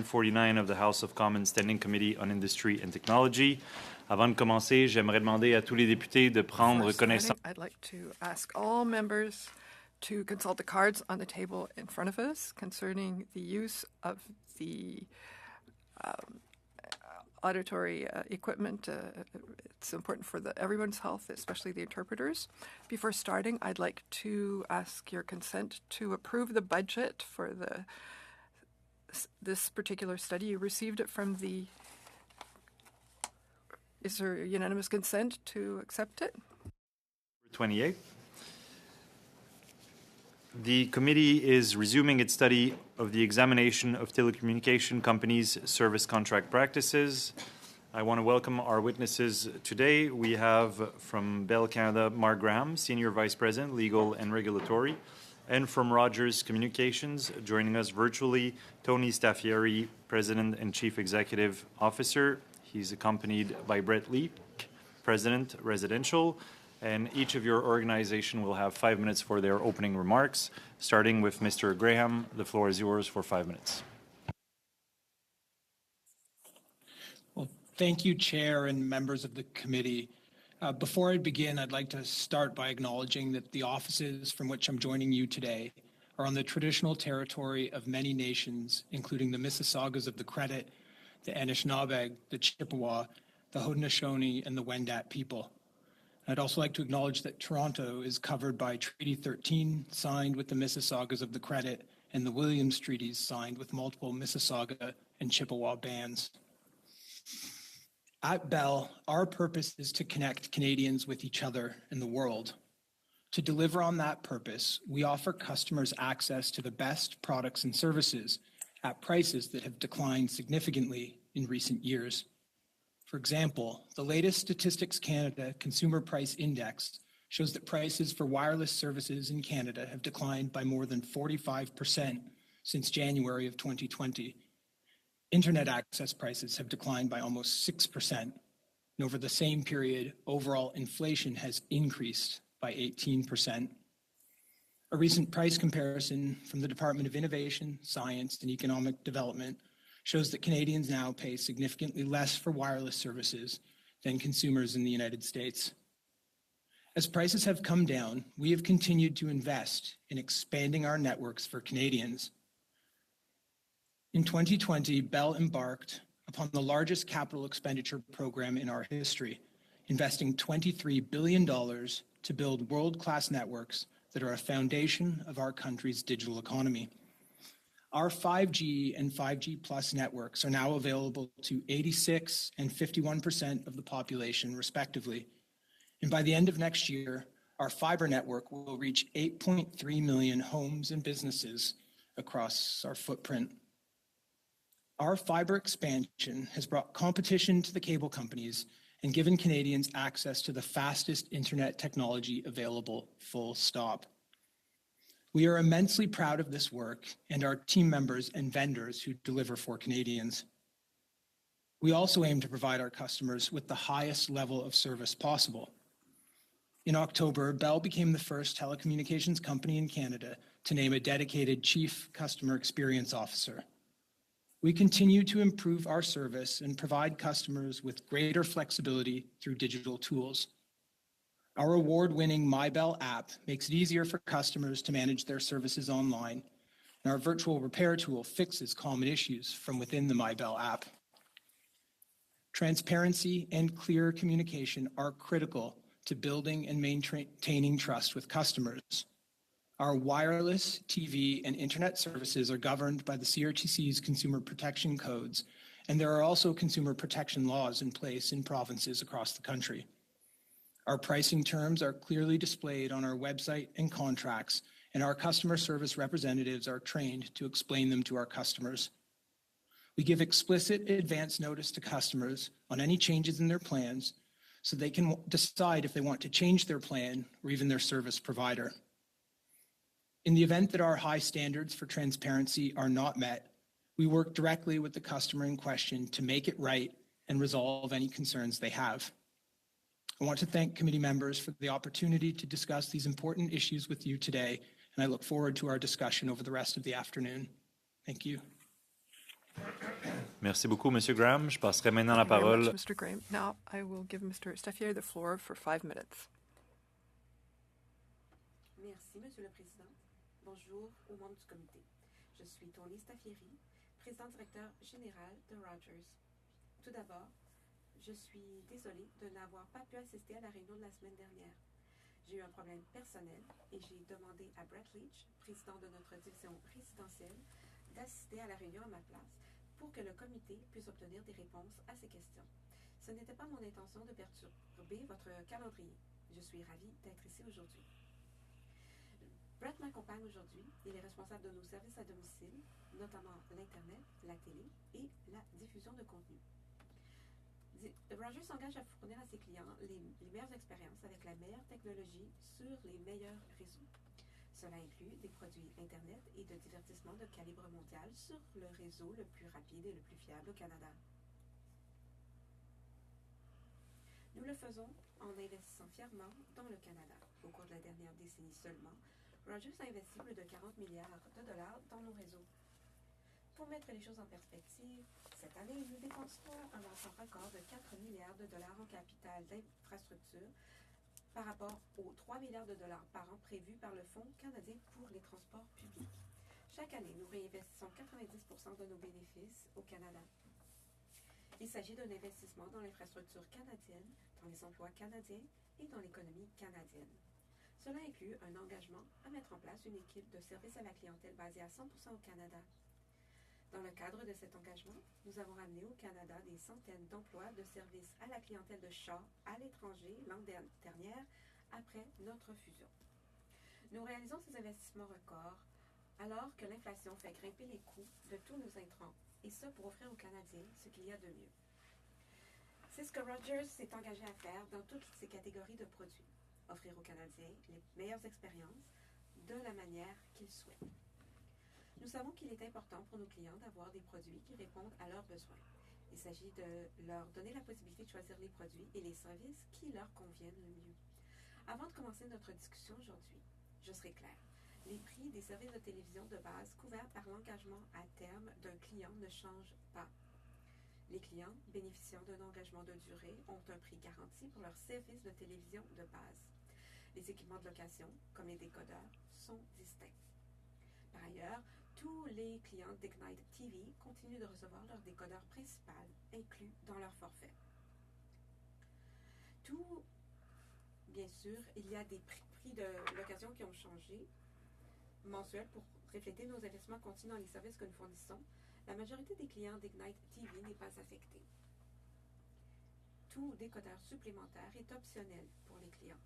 1049 of the House of Commons Standing Committee on Industry and Technology. Avant de commencer, j'aimerais demander à tous les députés de prendre connaissance. I'd like to ask all members to consult the cards on the table in front of us concerning the use of the auditory equipment. It's important for everyone's health, especially the interpreters. Before starting, I'd like to ask your consent to approve the budget for this particular study. You received it from the... Is there unanimous consent to accept it? 28. The committee is resuming its study of the examination of telecommunication companies' service contract practices. I want to welcome our witnesses today. We have from Bell Canada, Mark Graham, Senior Vice President, Legal and Regulatory, and from Rogers Communications, joining us virtually, Tony Staffieri, President and Chief Executive Officer. He's accompanied by Brett Leak, President, Residential, and each of your organization will have 5 minutes for their opening remarks. Starting with Mr. Graham, the floor is yours for 5 minutes. Well, thank you, Chair and members of the committee. Before I begin, I'd like to start by acknowledging that the offices from which I'm joining you today are on the traditional territory of many nations, including the Mississaugas of the Credit, the Anishinaabe, the Chippewa, the Haudenosaunee, and the Wendat people. I'd also like to acknowledge that Toronto is covered by Treaty 13, signed with the Mississaugas of the Credit, and the Williams Treaties, signed with multiple Mississauga and Chippewa bands. At Bell, our purpose is to connect Canadians with each other and the world. To deliver on that purpose, we offer customers access to the best products and services at prices that have declined significantly in recent years. For example, the latest Statistics Canada Consumer Price Index shows that prices for wireless services in Canada have declined by more than 45% since January of 2020. Internet access prices have declined by almost 6%. And over the same period, overall inflation has increased by 18%. A recent price comparison from the Department of Innovation, Science and Economic Development shows that Canadians now pay significantly less for wireless services than consumers in the United States. As prices have come down, we have continued to invest in expanding our networks for Canadians. In 2020, Bell embarked upon the largest capital expenditure program in our history, investing $23 billion to build world-class networks that are a foundation of our country's digital economy. Our 5G and 5G Plus networks are now available to 86% and 51% of the population, respectively. And by the end of next year, our fiber network will reach 8.3 million homes and businesses across our footprint. Our fiber expansion has brought competition to the cable companies and given Canadians access to the fastest internet technology available, full stop. We are immensely proud of this work and our team members and vendors who deliver for Canadians. We also aim to provide our customers with the highest level of service possible. In October, Bell became the first telecommunications company in Canada to name a dedicated Chief Customer Experience Officer. We continue to improve our service and provide customers with greater flexibility through digital tools. Our award-winning MyBell app makes it easier for customers to manage their services online, and our virtual repair tool fixes common issues from within the MyBell app. Transparency and clear communication are critical to building and maintaining trust with customers. Our wireless, TV, and internet services are governed by the CRTC's Consumer Protection Codes, and there are also consumer protection laws in place in provinces across the country. Our pricing terms are clearly displayed on our website and contracts, and our customer service representatives are trained to explain them to our customers. We give explicit advance notice to customers on any changes in their plans so they can decide if they want to change their plan or even their service provider. In the event that our high standards for transparency are not met, we work directly with the customer in question to make it right and resolve any concerns they have. I want to thank committee members for the opportunity to discuss these important issues with you today, and I look forward to our discussion over the rest of the afternoon. Thank you. Merci beaucoup, Monsieur Graham. Je passerai maintenant la Thank you very parole. much, Mr. Graham. Now I will give Mr. Staffier the floor for 5 minutes. Merci, Monsieur le Président. Bonjour aux membres du comité. Je suis Tony Staffieri, président directeur général de Rogers. Tout d'abord, je suis désolée de n'avoir pas pu assister à la réunion de la semaine dernière. J'ai eu un problème personnel et j'ai demandé à Brett Leach, président de notre division résidentielle, d'assister à la réunion à ma place pour que le comité puisse obtenir des réponses à ces questions. Ce n'était pas mon intention de perturber votre calendrier. Je suis ravie d'être ici aujourd'hui. Brett m'accompagne aujourd'hui. Il est responsable de nos services à domicile, notamment l'Internet, la télé et la diffusion de contenu. Rogers s'engage à fournir à ses clients les meilleures expériences avec la meilleure technologie sur les meilleurs réseaux. Cela inclut des produits Internet et de divertissement de calibre mondial sur le réseau le plus rapide et le plus fiable au Canada. Nous le faisons en investissant fièrement dans le Canada. Au cours de la dernière décennie seulement, Rogers a investi plus de 40 milliards de dollars dans nos réseaux. Pour mettre les choses en perspective, cette année, nous dépenserons un montant record de 4 milliards de dollars en capital d'infrastructure par rapport aux 3 milliards de dollars par an prévus par le Fonds canadien pour les transports publics. Chaque année, nous réinvestissons 90% de nos bénéfices au Canada. Il s'agit d'un investissement dans l'infrastructure canadienne, dans les emplois canadiens et dans l'économie canadienne. Cela inclut un engagement à mettre en place une équipe de service à la clientèle basée à 100% au Canada. Dans le cadre de cet engagement, nous avons ramené au Canada des centaines d'emplois de service à la clientèle de Shaw à l'étranger l'année dernière après notre fusion. Nous réalisons ces investissements records alors que l'inflation fait grimper les coûts de tous nos intrants, et ce pour offrir aux Canadiens ce qu'il y a de mieux. C'est ce que Rogers s'est engagé à faire dans toutes ces catégories de produits, offrir aux Canadiens les meilleures expériences de la manière qu'ils souhaitent. Nous savons qu'il est important pour nos clients d'avoir des produits qui répondent à leurs besoins. Il s'agit de leur donner la possibilité de choisir les produits et les services qui leur conviennent le mieux. Avant de commencer notre discussion aujourd'hui, je serai claire. Les prix des services de télévision de base couverts par l'engagement à terme d'un client ne changent pas. Les clients bénéficiant d'un engagement de durée ont un prix garanti pour leurs services de télévision de base. Les équipements de location, comme les décodeurs, sont distincts. Par ailleurs, tous les clients d'Ignite TV continuent de recevoir leur décodeur principal inclus dans leur forfait. Bien sûr, il y a des prix de location qui ont changé mensuels pour refléter nos investissements continus dans les services que nous fournissons. La majorité des clients d'Ignite TV n'est pas affectée. Tout décodeur supplémentaire est optionnel pour les clients.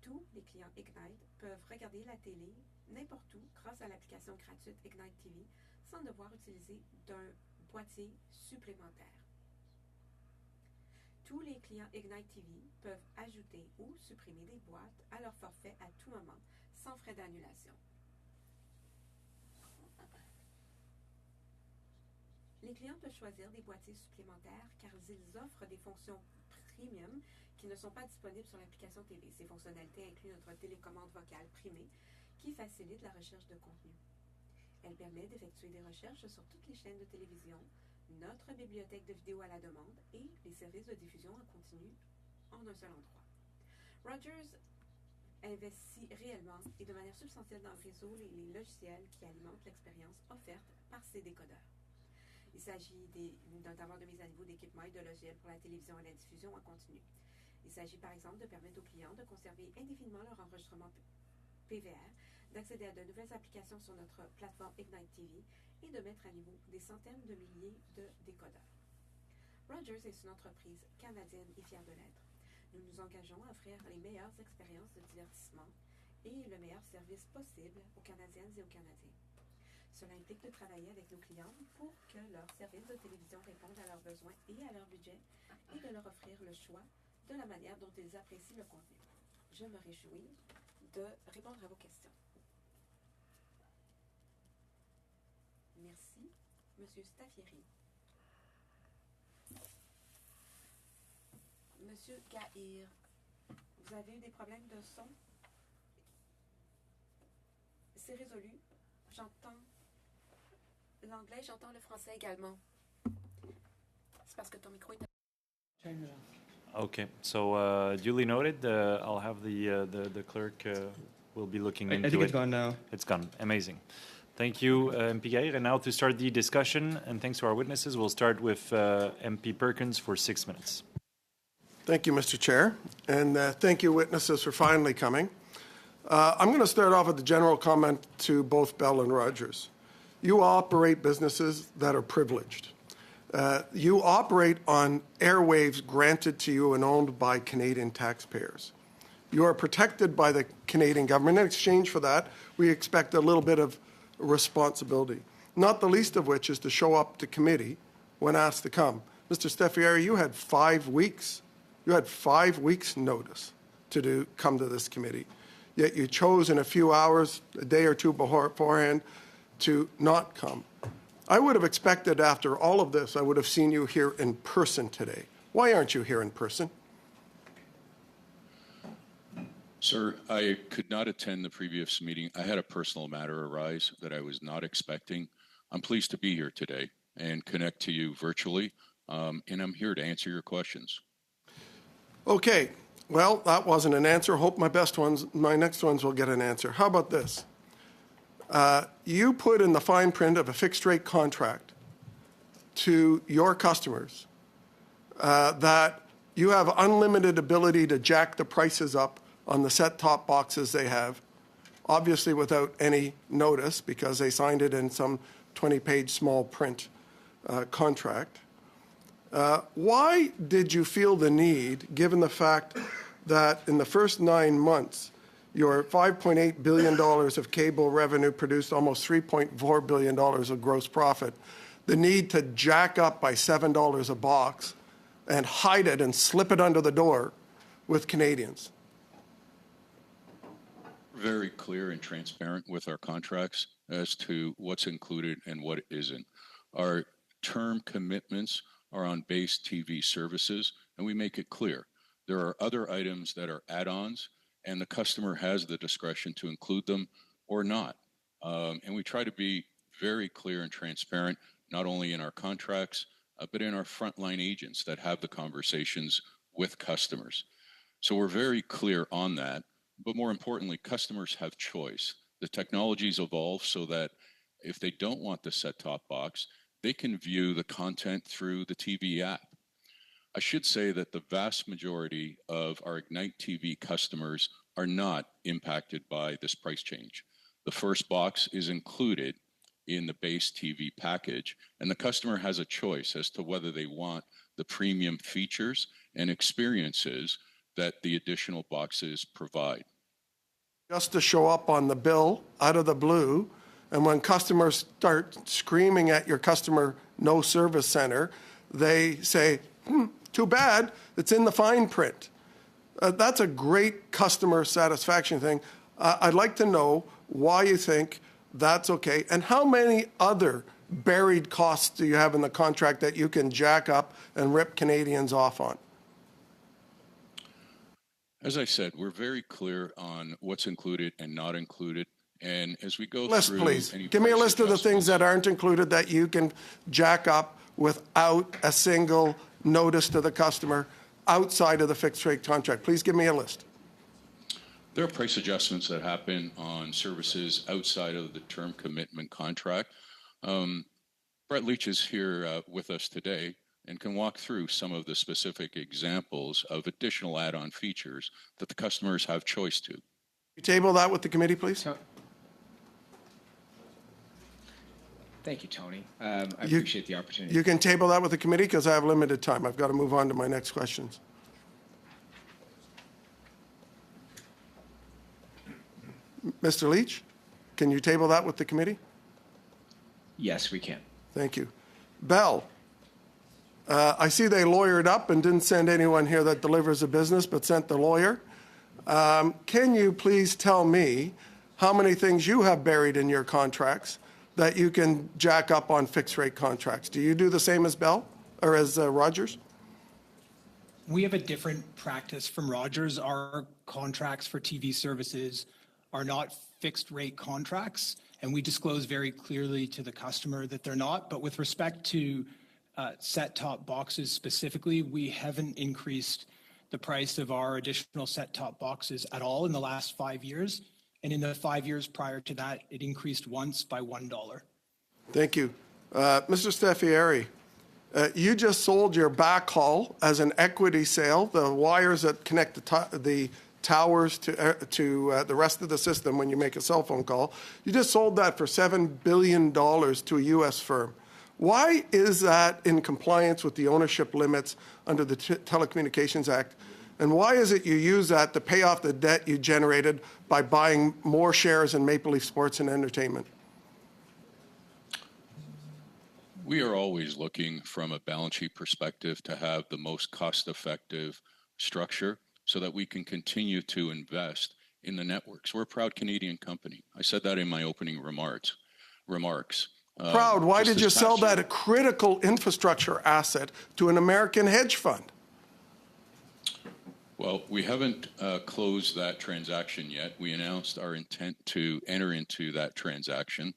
Tous les clients Ignite peuvent regarder la télé n'importe où grâce à l'application gratuite Ignite TV sans devoir utiliser d'un boîtier supplémentaire. Tous les clients Ignite TV peuvent ajouter ou supprimer des boîtes à leur forfait à tout moment sans frais d'annulation. Les clients peuvent choisir des boîtiers supplémentaires car ils offrent des fonctions premium qui ne sont pas disponibles sur l'application TV. Ces fonctionnalités incluent notre télécommande vocale primée qui facilite la recherche de contenu. Elle permet d'effectuer des recherches sur toutes les chaînes de télévision, notre bibliothèque de vidéos à la demande et les services de diffusion en continu en un seul endroit. Rogers investit réellement et de manière substantielle dans le réseau et les logiciels qui alimentent l'expérience offerte par ces décodeurs. Il s'agit notamment de mise à niveau d'équipements et de logiciels pour la télévision et la diffusion en continu. Il s'agit par exemple de permettre aux clients de conserver indéfiniment leur enregistrement PVR, d'accéder à de nouvelles applications sur notre plateforme Ignite TV et de mettre à niveau des centaines de milliers de décodeurs. Rogers est une entreprise canadienne et fière de l'être. Nous nous engageons à offrir les meilleures expériences de divertissement et le meilleur service possible aux Canadiennes et aux Canadiens. Cela implique de travailler avec nos clients pour que leurs services de télévision répondent à leurs besoins et à leur budget et de leur offrir le choix de la manière dont ils apprécient le contenu. Je me réjouis de répondre à vos questions. Merci. Monsieur Staffieri. Monsieur Gahir, vous avez eu des problèmes de son? C'est résolu. J'entends l'anglais, j'entends le français également. C'est parce que ton micro est... Okay, so duly noted. I'll have the clerk will be looking into it. I think it's gone now. It's gone. Amazing. Thank you, MP Gair. And now to start the discussion, and thanks to our witnesses, we'll start with MP Perkins for 6 minutes. Thank you, Mr. Chair, and thank you, witnesses, for finally coming. I'm going to start off with a general comment to both Bell and Rogers. You operate businesses that are privileged. You operate on airwaves granted to you and owned by Canadian taxpayers. You are protected by the Canadian government. In exchange for that, we expect a little bit of responsibility, not the least of which is to show up to committee when asked to come. Mr. Steffieri, you had 5 weeks. You had 5 weeks' notice to come to this committee, yet you chose in a few hours, a day or two beforehand, to not come. I would have expected after all of this, I would have seen you here in person today. Why aren't you here in person? Sir, I could not attend the previous meeting. I had a personal matter arise that I was not expecting. I'm pleased to be here today and connect to you virtually, and I'm here to answer your questions. Okay, well, that wasn't an answer. Hope my next ones will get an answer. How about this? You put in the fine print of a fixed rate contract to your customers that you have unlimited ability to jack the prices up on the set-top boxes they have, obviously without any notice because they signed it in some 20-page small print contract. Why did you feel the need, given the fact that in the first 9 months, your $5.8 billion of cable revenue produced almost $3.4 billion of gross profit, the need to jack up by $7 a box and hide it and slip it under the door with Canadians? Very clear and transparent with our contracts as to what's included and what isn't. Our term commitments are on base TV services, and we make it clear. There are other items that are add-ons, and the customer has the discretion to include them or not. And we try to be very clear and transparent, not only in our contracts, but in our frontline agents that have the conversations with customers. So we're very clear on that. But more importantly, customers have choice. The technology's evolved so that if they don't want the set-top box, they can view the content through the TV app. I should say that the vast majority of our Ignite TV customers are not impacted by this price change. The first box is included in the base TV package, and the customer has a choice as to whether they want the premium features and experiences that the additional boxes provide. Just to show up on the bill out of the blue, and when customers start screaming at your customer no service center, they say, too bad, it's in the fine print. That's a great customer satisfaction thing. I'd like to know why you think that's okay, and how many other buried costs do you have in the contract that you can jack up and rip Canadians off on? As I said, we're very clear on what's included and not included. And as we go List, through... please. Any Give me a price list of the things that aren't included that you can jack up without a single notice to the customer outside of the fixed rate contract. Please give me a list. There are price adjustments that happen on services outside of the term commitment contract. Brett Leach is here with us today and can walk through some of the specific examples of additional add-on features that the customers have choice to. You table that with the committee, please. Thank you, Tony. I appreciate the opportunity. You can table that with the committee because I have limited time. I've got to move on to my next questions. Mr. Leach, can you table that with the committee? Yes, we can. Thank you. Bell, I see they lawyered up and didn't send anyone here that delivers a business, but sent the lawyer. Can you please tell me how many things you have buried in your contracts that you can jack up on fixed rate contracts? Do you do the same as Bell or as Rogers? We have a different practice from Rogers. Our contracts for TV services are not fixed rate contracts, and we disclose very clearly to the customer that they're not. But with respect to set-top boxes specifically, we haven't increased the price of our additional set-top boxes at all in the last 5 years. And in the 5 years prior to that, it increased once by $1. Thank you. Mr. Staffieri, you just sold your backhaul as an equity sale, the wires that connect the towers to the rest of the system when you make a cell phone call. You just sold that for $7 billion to a U.S. firm. Why is that in compliance with the ownership limits under the Telecommunications Act? And why is it you use that to pay off the debt you generated by buying more shares in Maple Leaf Sports and Entertainment? We are always looking from a balance sheet perspective to have the most cost-effective structure so that we can continue to invest in the networks. We're a proud Canadian company. I said that in my opening remarks. Proud. Why did you sell that critical infrastructure asset to an American hedge fund? Well, we haven't closed that transaction yet. We announced our intent to enter into that transaction.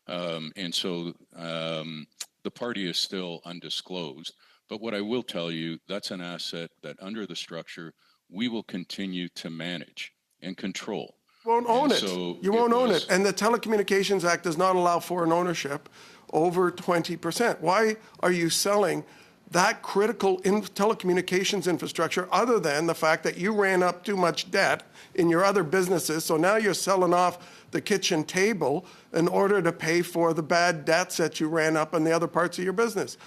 And so the party is still undisclosed. But what I will tell you, that's an asset that under the structure, we will continue to manage and control. Won't own it. So you won't own it. And the Telecommunications Act does not allow foreign ownership over 20%. Why are you selling that critical telecommunications infrastructure other than the fact that you ran up too much debt in your other businesses, so now you're selling off the kitchen table in order to pay for the bad debts that you ran up in the other parts of your business?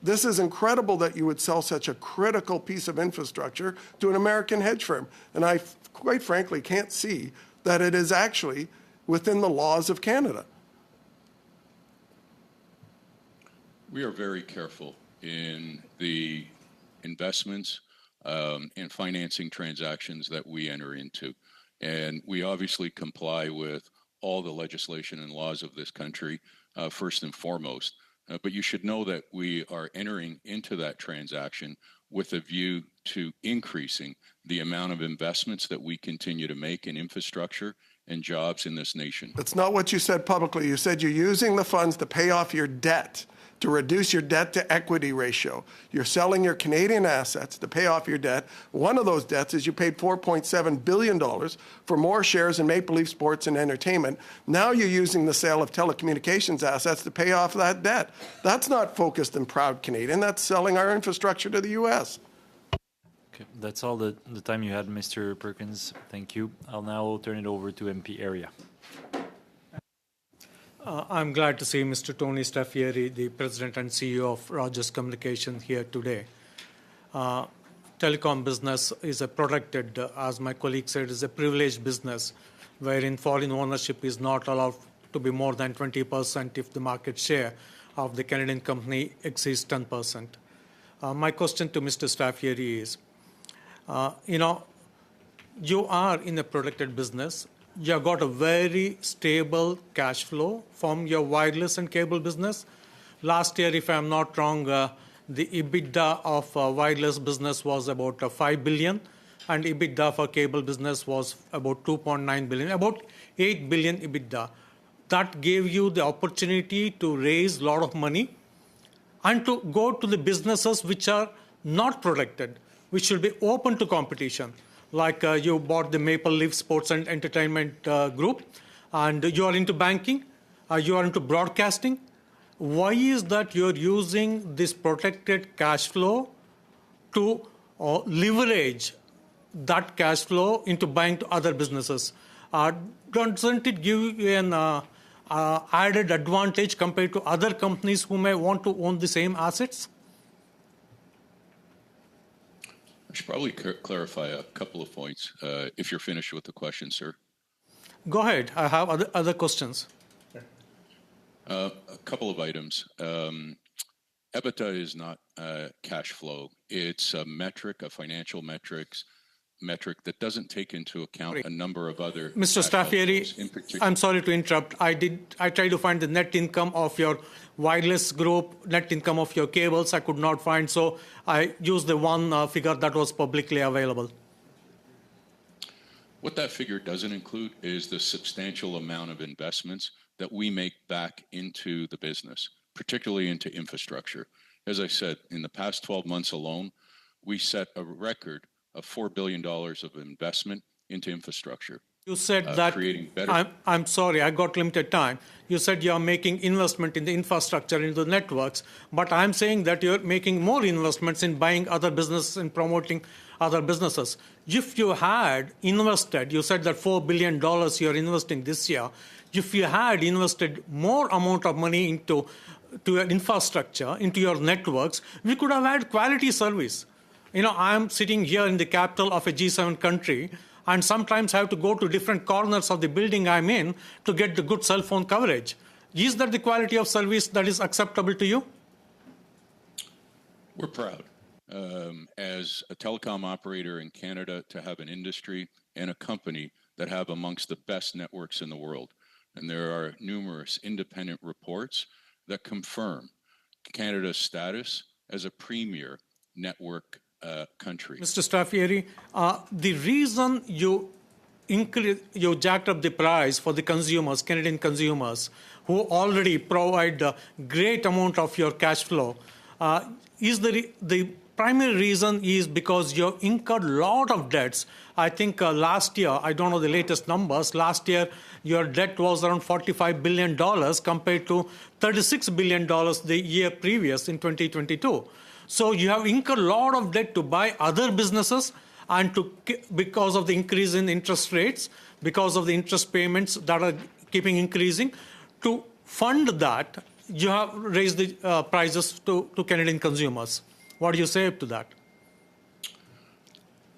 This is incredible that you would sell such a critical piece of infrastructure to an American hedge firm. And I, quite frankly, can't see that it is actually within the laws of Canada. We are very careful in the investments and financing transactions that we enter into. And we obviously comply with all the legislation and laws of this country, first and foremost. But you should know that we are entering into that transaction with a view to increasing the amount of investments that we continue to make in infrastructure and jobs in this nation. That's not what you said publicly. You said you're using the funds to pay off your debt, to reduce your debt to equity ratio. You're selling your Canadian assets to pay off your debt. One of those debts is you paid $4.7 billion for more shares in Maple Leaf Sports and Entertainment. Now you're using the sale of telecommunications assets to pay off that debt. That's not focused and proud Canadian. That's selling our infrastructure to the U.S. Okay, that's all the time you had, Mr. Perkins. Thank you. I'll now turn it over to MP Area. I'm glad to see Mr. Tony Staffieri, the President and CEO of Rogers Communications, here today. Telecom business is a protected, as my colleague said, is a privileged business, wherein foreign ownership is not allowed to be more than 20% if the market share of the Canadian company exceeds 10%. My question to Mr. Staffieri is, you are in a protected business. You have got a very stable cash flow from your wireless and cable business. Last year, if I'm not wrong, the EBITDA of wireless business was about $5 billion, and EBITDA for cable business was about $2.9 billion, about $8 billion EBITDA. That gave you the opportunity to raise a lot of money and to go to the businesses which are not protected, which should be open to competition. Like you bought the Maple Leaf Sports and Entertainment Group, and you are into banking, you are into broadcasting. Why is that you're using this protected cash flow to leverage that cash flow into buying to other businesses? Doesn't it give you an added advantage compared to other companies who may want to own the same assets? I should probably clarify a couple of points if you're finished with the question, sir. Go ahead. I have other questions. A couple of items. EBITDA is not cash flow. It's a metric, a financial metric that doesn't take into account a number of other... Mr. Staffieri, I'm sorry to interrupt. I tried to find the net income of your wireless group, net income of your cables. I could not find, so I used the one figure that was publicly available. What that figure doesn't include is the substantial amount of investments that we make back into the business, particularly into infrastructure. As I said, in the past 12 months alone, we set a record of $4 billion of investment into infrastructure. You said that, creating better. I'm sorry, I got limited time. You said you're making investment in the infrastructure, in the networks, but I'm saying that you're making more investments in buying other businesses and promoting other businesses. If you had invested, you said that $4 billion you're investing this year, if you had invested more amount of money into your infrastructure, into your networks, we could have had quality service. You know, I'm sitting here in the capital of a G7 country, and sometimes I have to go to different corners of the building I'm in to get the good cell phone coverage. Is that the quality of service that is acceptable to you? We're proud, as a telecom operator in Canada, to have an industry and a company that have amongst the best networks in the world. And there are numerous independent reports that confirm Canada's status as a premier network country. Mr. Staffieri, the reason you jacked up the price for the consumers, Canadian consumers, who already provide a great amount of your cash flow, is the primary reason is because you incurred a lot of debts. I think last year, I don't know the latest numbers, last year your debt was around $45 billion compared to $36 billion the year previous in 2022. So you have incurred a lot of debt to buy other businesses, and because of the increase in interest rates, because of the interest payments that are keeping increasing, to fund that, you have raised the prices to Canadian consumers. What do you say to that?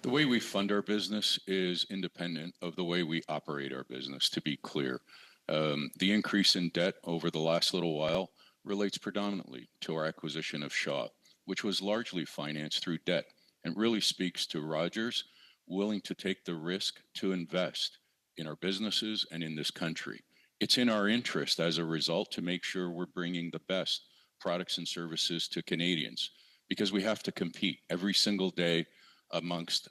The way we fund our business is independent of the way we operate our business, to be clear. The increase in debt over the last little while relates predominantly to our acquisition of Shaw, which was largely financed through debt, and really speaks to Rogers willing to take the risk to invest in our businesses and in this country. It's in our interest as a result to make sure we're bringing the best products and services to Canadians, because we have to compete every single day amongst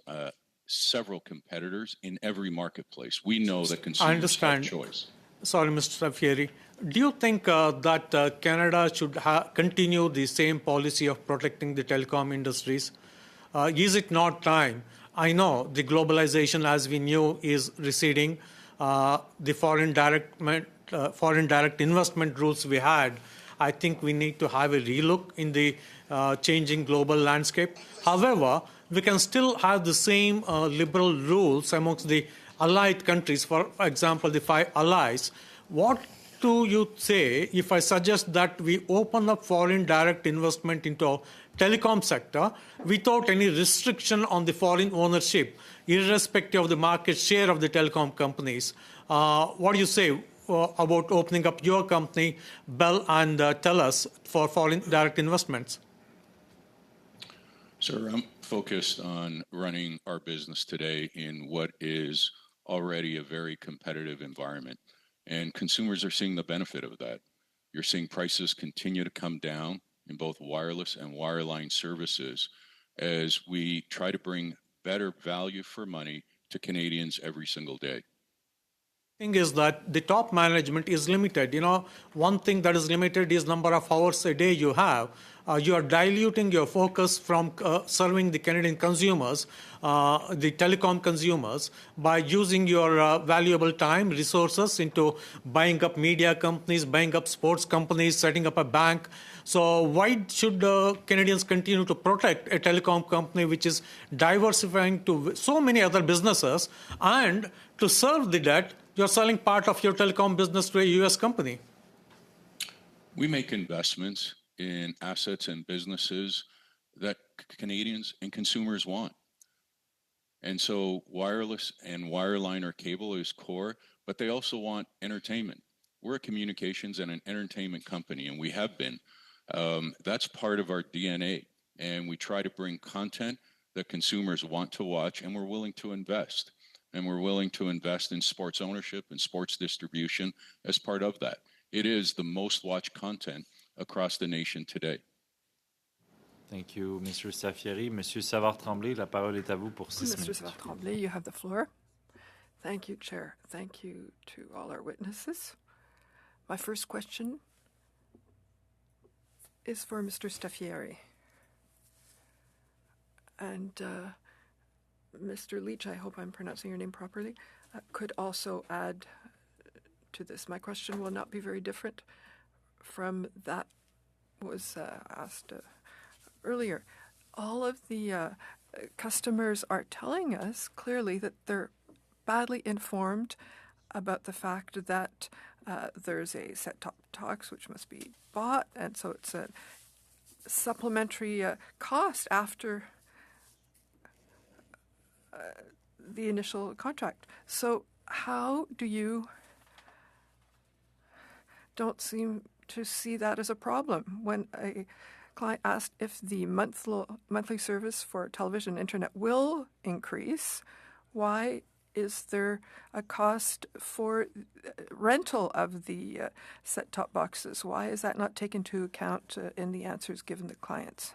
several competitors in every marketplace. We know that consumers have choice. Sorry, Mr. Staffieri. Do you think that Canada should continue the same policy of protecting the telecom industries? Is it not time? I know the globalization, as we knew, is receding. The foreign direct investment rules we had, I think we need to have a relook in the changing global landscape. However, we can still have the same liberal rules amongst the allied countries, for example, the 5 allies. What do you say if I suggest that we open up foreign direct investment into telecom sector without any restriction on the foreign ownership, irrespective of the market share of the telecom companies? What do you say about opening up your company, Bell and TELUS, for foreign direct investments? Sir, I'm focused on running our business today in what is already a very competitive environment. And consumers are seeing the benefit of that. You're seeing prices continue to come down in both wireless and wireline services as we try to bring better value for money to Canadians every single day. Thing is that the top management is limited. You know, one thing that is limited is number of hours a day you have. You are diluting your focus from serving the Canadian consumers, the telecom consumers, by using your valuable time, resources into buying up media companies, buying up sports companies, setting up a bank. So why should Canadians continue to protect a telecom company which is diversifying to so many other businesses, and to serve the debt, you're selling part of your telecom business to a U.S. company? We make investments in assets and businesses that Canadians and consumers want. And so wireless and wireline or cable is core, but they also want entertainment. We're a communications and an entertainment company, and we have been. That's part of our DNA, and we try to bring content that consumers want to watch, and we're willing to invest. And we're willing to invest in sports ownership and sports distribution as part of that. It is the most watched content across the nation today. Thank you, Mr. Staffieri. Monsieur Savard-Tremblay, la parole est à vous pour 6 minutes. Mr. Savard-Tremblay, you have the floor. Thank you, Chair. Thank you to all our witnesses. My first question is for Mr. Staffieri. And Mr. Leach, I hope I'm pronouncing your name properly, could also add to this. My question will not be very different from that was asked earlier. All of the customers are telling us clearly that they're badly informed about the fact that there's a set-top box which must be bought, and so it's a supplementary cost after the initial contract. So how do you don't seem to see that as a problem? When a client asked if the monthly service for television and internet will increase, why is there a cost for rental of the set-top boxes? Why is that not taken into account in the answers given the clients?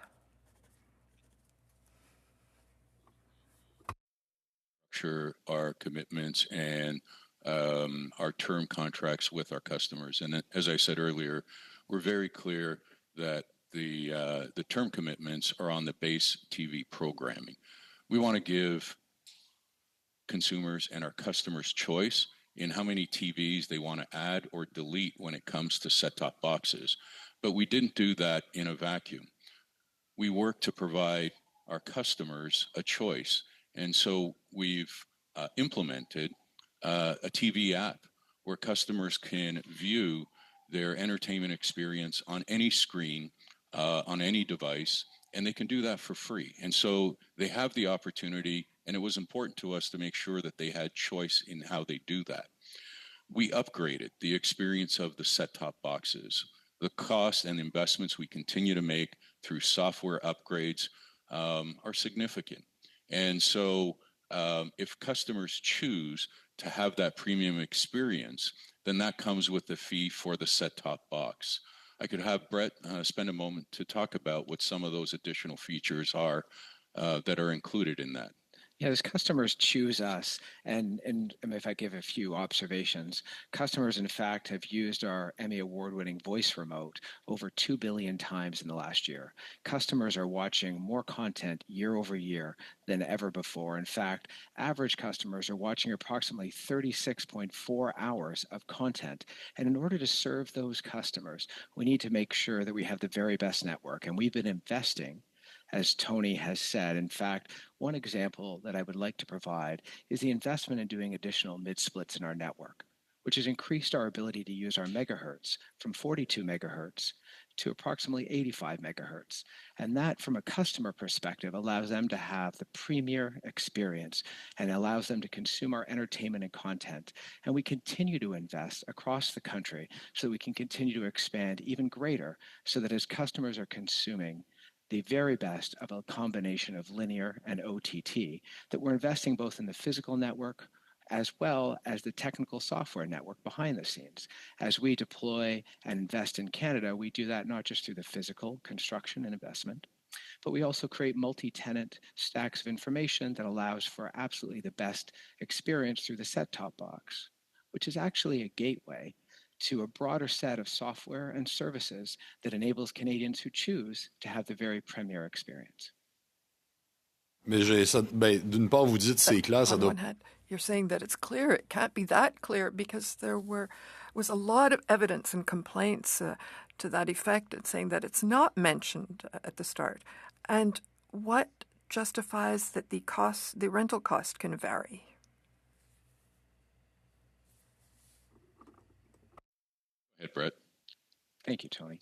Sure, our commitments and our term contracts with our customers. And as I said earlier, we're very clear that the term commitments are on the base TV programming. We want to give consumers and our customers choice in how many TVs they want to add or delete when it comes to set-top boxes. But we didn't do that in a vacuum. We work to provide our customers a choice. And so we've implemented a TV app where customers can view their entertainment experience on any screen, on any device, and they can do that for free. And so they have the opportunity, and it was important to us to make sure that they had choice in how they do that. We upgraded the experience of the set-top boxes. The cost and investments we continue to make through software upgrades are significant. And so if customers choose to have that premium experience, then that comes with the fee for the set-top box. I could have Brett spend a moment to talk about what some of those additional features are that are included in that. Yeah, as customers choose us, and if I give a few observations, customers, in fact, have used our Emmy Award-winning voice remote over 2 billion times in the last year. Customers are watching more content year over year than ever before. In fact, average customers are watching approximately 36.4 hours of content. And in order to serve those customers, we need to make sure that we have the very best network. And we've been investing, as Tony has said. In fact, one example that I would like to provide is the investment in doing additional mid-splits in our network, which has increased our ability to use our megahertz from 42 megahertz to approximately 85 megahertz. And that, from a customer perspective, allows them to have the premier experience and allows them to consume our entertainment and content. And we continue to invest across the country so that we can continue to expand even greater, so that as customers are consuming the very best of a combination of linear and OTT, that we're investing both in the physical network as well as the technical software network behind the scenes. As we deploy and invest in Canada, we do that not just through the physical construction and investment, but we also create multi-tenant stacks of information that allows for absolutely the best experience through the set-top box, which is actually a gateway to a broader set of software and services that enables Canadians who choose to have the very premier experience. Mais d'une part, vous dites c'est clair, ça On doit. one hand, you're saying that it's clear. It can't be that clear because there was a lot of evidence and complaints to that effect, and saying that it's not mentioned at the start. And what justifies that the rental cost can vary? Go ahead, Brett. Thank you, Tony.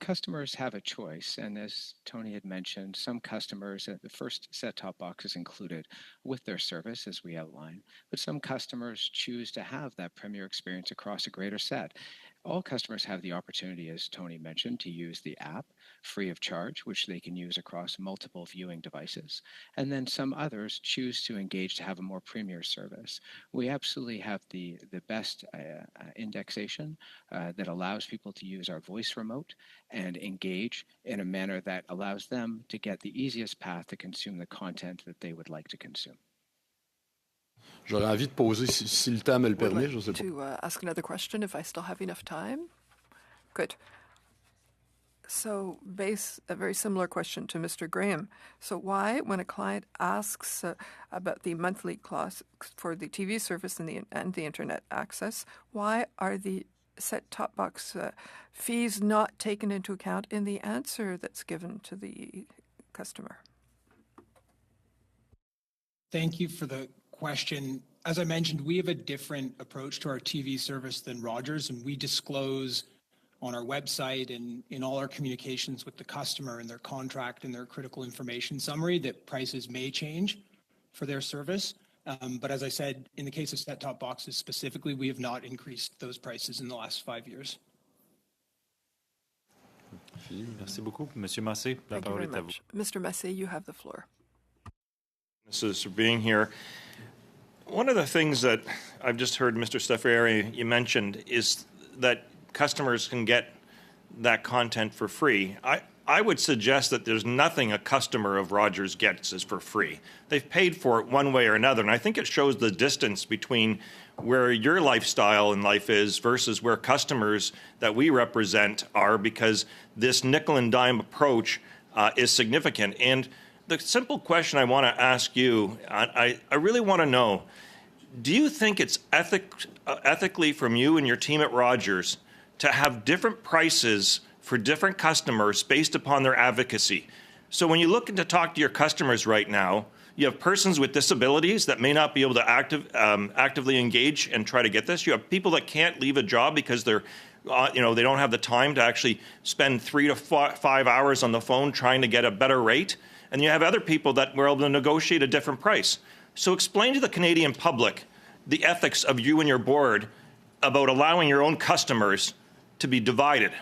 Customers have a choice, and as Tony had mentioned, some customers, the first set-top box is included with their service, as we outlined, but some customers choose to have that premier experience across a greater set. All customers have the opportunity, as Tony mentioned, to use the app free of charge, which they can use across multiple viewing devices. And then some others choose to engage to have a more premier service. We absolutely have the best indexation that allows people to use our voice remote and engage in a manner that allows them to get the easiest path to consume the content that they would like to consume. J'aurais envie de poser, si le temps me le Would permet, like je ne sais pas. to ask another question if I still have enough time. Good. So, a very similar question to Mr. Graham. So, why, when a client asks about the monthly cost for the TV service and the internet access, why are the set-top box fees not taken into account in the answer that's given to the customer? Thank you for the question. As I mentioned, we have a different approach to our TV service than Rogers, and we disclose on our website and in all our communications with the customer and their contract and their critical information summary that prices may change for their service. But as I said, in the case of set-top boxes specifically, we have not increased those prices in the last 5 years. Merci beaucoup. Monsieur Massé, la Thank you parole very est à vous. much. Mr. Massé, you have the floor. For being here. One of the things that I've just heard Mr. Staffieri you mentioned is that customers can get that content for free. I would suggest that there's nothing a customer of Rogers gets is for free. They've paid for it one way or another, and I think it shows the distance between where your lifestyle in life is versus where customers that we represent are, because this nickel and dime approach is significant. And the simple question I want to ask you, I really want to know, do you think it's ethically from you and your team at Rogers to have different prices for different customers based upon their advocacy? So when you look to talk to your customers right now, you have persons with disabilities that may not be able to actively engage and try to get this. You have people that can't leave a job because they're they don't have the time to actually spend 3 to 5 hours on the phone trying to get a better rate. And you have other people that were able to negotiate a different price. So explain to the Canadian public the ethics of you and your board about allowing your own customers to be divided.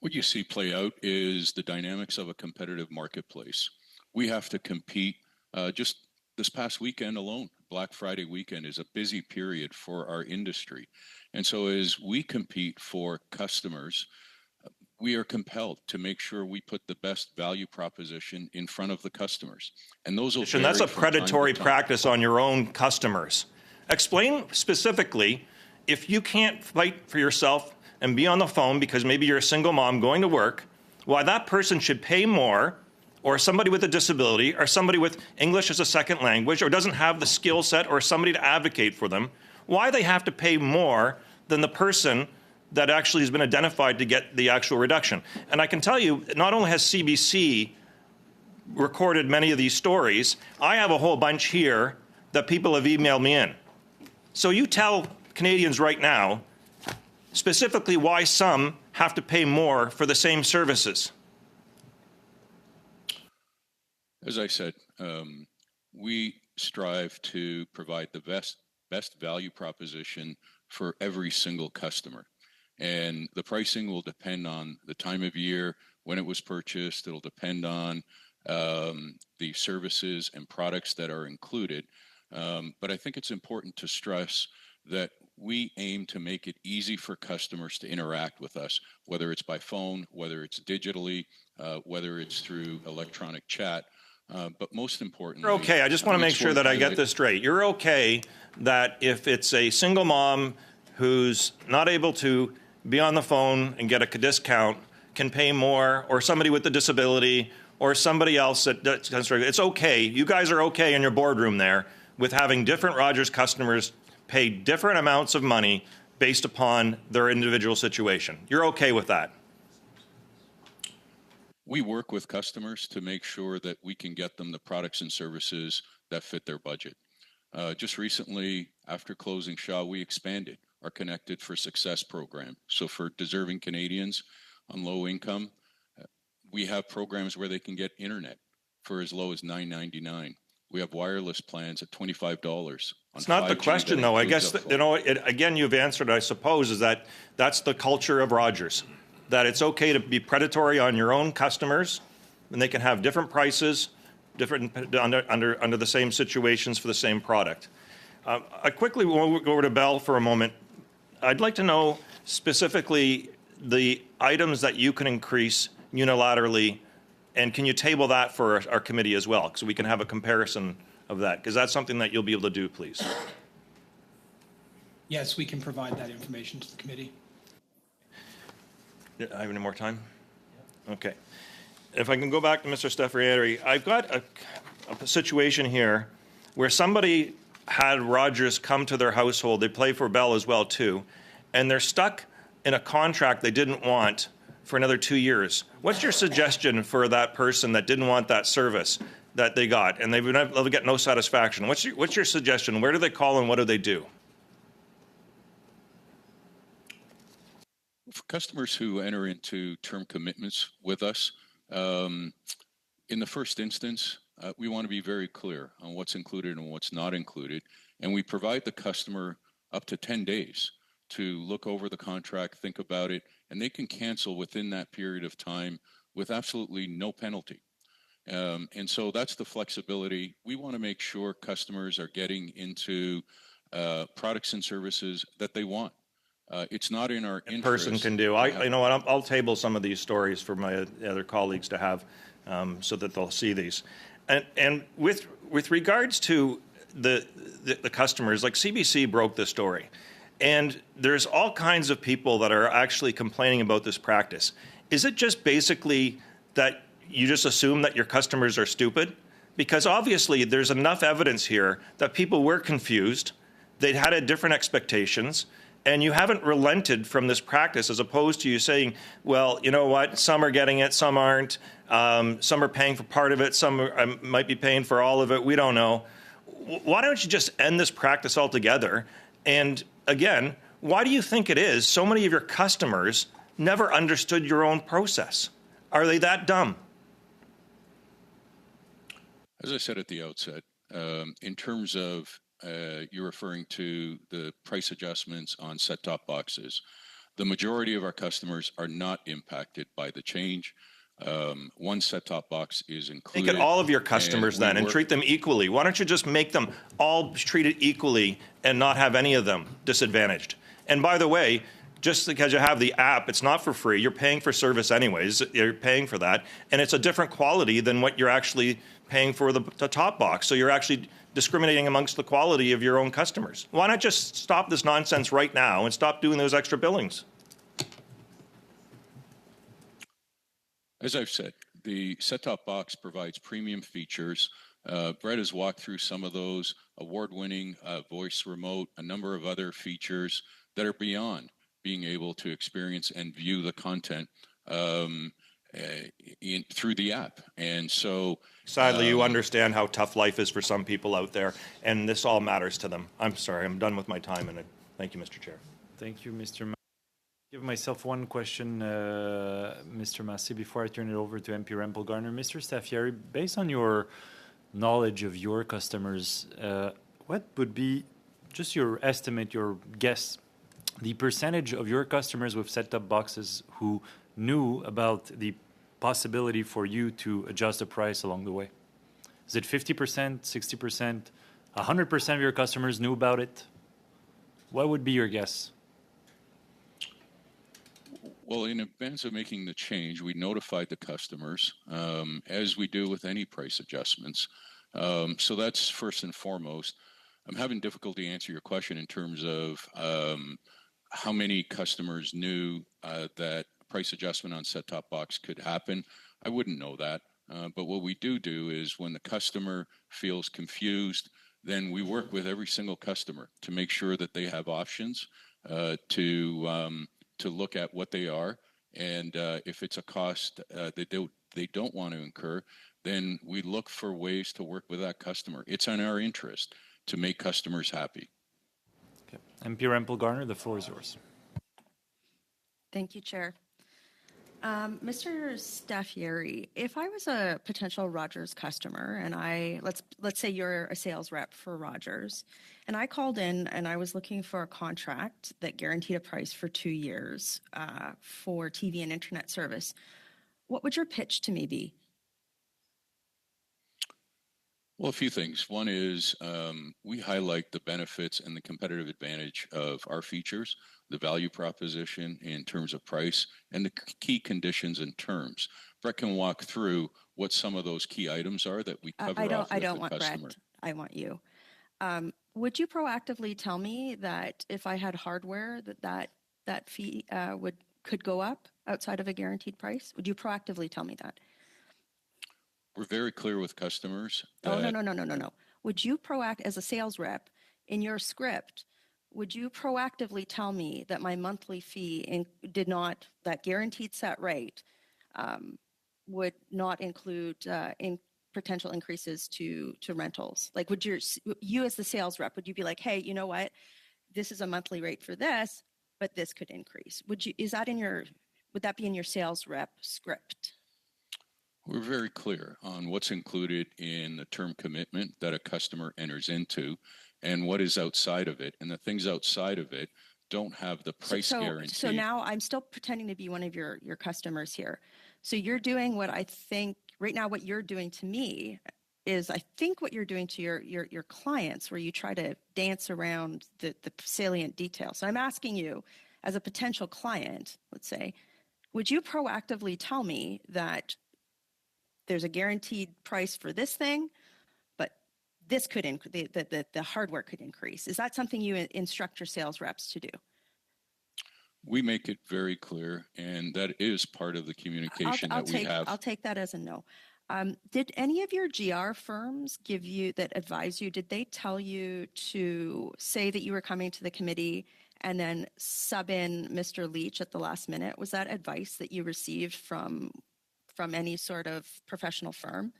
What you see play out is the dynamics of a competitive marketplace. We have to compete. Just this past weekend alone, Black Friday weekend, is a busy period for our industry. And so as we compete for customers, we are compelled to make sure we put the best value proposition in front of the customers. And those will vary. And that's a from time to predatory time. practice on your own customers. Explain specifically, if you can't fight for yourself and be on the phone because maybe you're a single mom going to work, why that person should pay more, or somebody with a disability, or somebody with English as a second language, or doesn't have the skill set or somebody to advocate for them, why they have to pay more than the person that actually has been identified to get the actual reduction. And I can tell you, not only has CBC recorded many of these stories, I have a whole bunch here that people have emailed me in. So you tell Canadians right now, specifically why some have to pay more for the same services. As I said, we strive to provide the best value proposition for every single customer. And the pricing will depend on the time of year, when it was purchased. It'll depend on the services and products that are included. But I think it's important to stress that we aim to make it easy for customers to interact with us, whether it's by phone, whether it's digitally, whether it's through electronic chat. But most importantly... You're okay. I just want to make sure that I get this straight. You're okay that if it's a single mom who's not able to be on the phone and get a discount, can pay more, or somebody with a disability, or somebody else that's it's okay. You guys are okay in your boardroom there with having different Rogers customers pay different amounts of money based upon their individual situation. You're okay with that? We work with customers to make sure that we can get them the products and services that fit their budget. Just recently, after closing Shaw, we expanded our Connected for Success program. So for deserving Canadians on low income, we have programs where they can get internet for as low as $9.99. We have wireless plans at $25. It's not the question, though. I guess, again, you've answered, I suppose, is that that's the culture of Rogers, that it's okay to be predatory on your own customers, and they can have different prices, different under the same situations for the same product. I quickly will go over to Bell for a moment. I'd like to know specifically the items that you can increase unilaterally And can you table that for our committee as well, so we can have a comparison of that? Because that's something that you'll be able to do, please. Yes, we can provide that information to the committee. I have any more time? Okay. If I can go back to Mr. Staffieri, I've got a situation here where somebody had Rogers come to their household. They play for Bell as well, too. And they're stuck in a contract they didn't want for another 2 years. What's your suggestion for that person that didn't want that service that they got, and they'll get no satisfaction? What's your suggestion? Where do they call and what do they do? For customers who enter into term commitments with us, in the first instance, we want to be very clear on what's included and what's not included, and we provide the customer up to 10 days to look over the contract, think about it, and they can cancel within that period of time with absolutely no penalty. And so that's the flexibility. We want to make sure customers are getting into products and services that they want. It's not in our interest. Person can do. You know what? I'll table some of these stories for my other colleagues to have, so that they'll see these. And with regards to the customers, like CBC broke the story, and there's all kinds of people that are actually complaining about this practice. Is it just basically that you just assume that your customers are stupid? Because obviously there's enough evidence here that people were confused, they'd had different expectations, and you haven't relented from this practice, as opposed to you saying, well, you know what, some are getting it, some aren't, some are paying for part of it, some might be paying for all of it, we don't know. Why don't you just end this practice altogether? And again, why do you think it is so many of your customers never understood your own process? Are they that dumb? As I said at the outset, in terms of you're referring to the price adjustments on set-top boxes. The majority of our customers are not impacted by the change. One set-top box is included. Make it all of your customers then and treat them equally. Why don't you just make them all treated equally and not have any of them disadvantaged? And by the way, just because you have the app, it's not for free. You're paying for service anyways. You're paying for that. And it's a different quality than what you're actually paying for the top box. So you're actually discriminating amongst the quality of your own customers. Why not just stop this nonsense right now and stop doing those extra billings? As I've said, the set-top box provides premium features. Brett has walked through some of those, award-winning voice remote, a number of other features that are beyond being able to experience and view the content through the app. And so sadly, you understand how tough life is for some people out there, and this all matters to them. I'm sorry, I'm done with my time, and thank you, Mr. Chair. Thank you, Mr. Give myself one question, Mr. Massé, before I turn it over to MP Rempel-Garner. Mr. Staffieri, based on your knowledge of your customers, what would be, just your estimate, your guess, the percentage of your customers with set-top boxes who knew about the possibility for you to adjust the price along the way? Is it 50%, 60%, 100% of your customers knew about it? What would be your guess? Well, in advance of making the change, we notified the customers, as we do with any price adjustments. So that's first and foremost. I'm having difficulty answering your question in terms of how many customers knew that price adjustment on set-top box could happen. I wouldn't know that. But what we do is when the customer feels confused, then we work with every single customer to make sure that they have options to look at what they are. And if it's a cost that they don't want to incur, then we look for ways to work with that customer. It's in our interest to make customers happy. Okay. MP Rempel-Garner, the floor is yours. Thank you, Chair. Mr. Staffieri, if I was a potential Rogers customer and let's say you're a sales rep for Rogers, and I called in and I was looking for a contract that guaranteed a price for 2 years for TV and internet service, what would your pitch to me be? Well, a few things. One is we highlight the benefits and the competitive advantage of our features, the value proposition in terms of price, and the key conditions and terms. Brett can walk through what some of those key items are that we cover off with the want customer. Brett. I want you. Would you proactively tell me that if I had hardware that fee could go up outside of a guaranteed price? Would you proactively tell me that? We're very clear with customers. Oh, no. Would you as a sales rep in your script, would you proactively tell me that my monthly fee that guaranteed set rate would not include potential increases to rentals? Like, would you as the sales rep, would you be like, hey, you know what? This is a monthly rate for this, but this could increase. Would that be in your sales rep script? We're very clear on what's included in the term commitment that a customer enters into and what is outside of it. And the things outside of it don't have the price guarantee. So now I'm still pretending to be one of your customers here. So you're doing what I think right now, what you're doing to me is I think what you're doing to your clients, where you try to dance around the salient details. So I'm asking you as a potential client, let's say, would you proactively tell me that there's a guaranteed price for this thing, but this could the hardware could increase? Is that something you instruct your sales reps to do? We make it very clear, and that is part of the communication we have. I'll take that as a no. Did any of your GR firms advise you, did they tell you to say that you were coming to the committee and then sub in Mr. Leach at the last minute? Was that advice that you received from any sort of professional firm?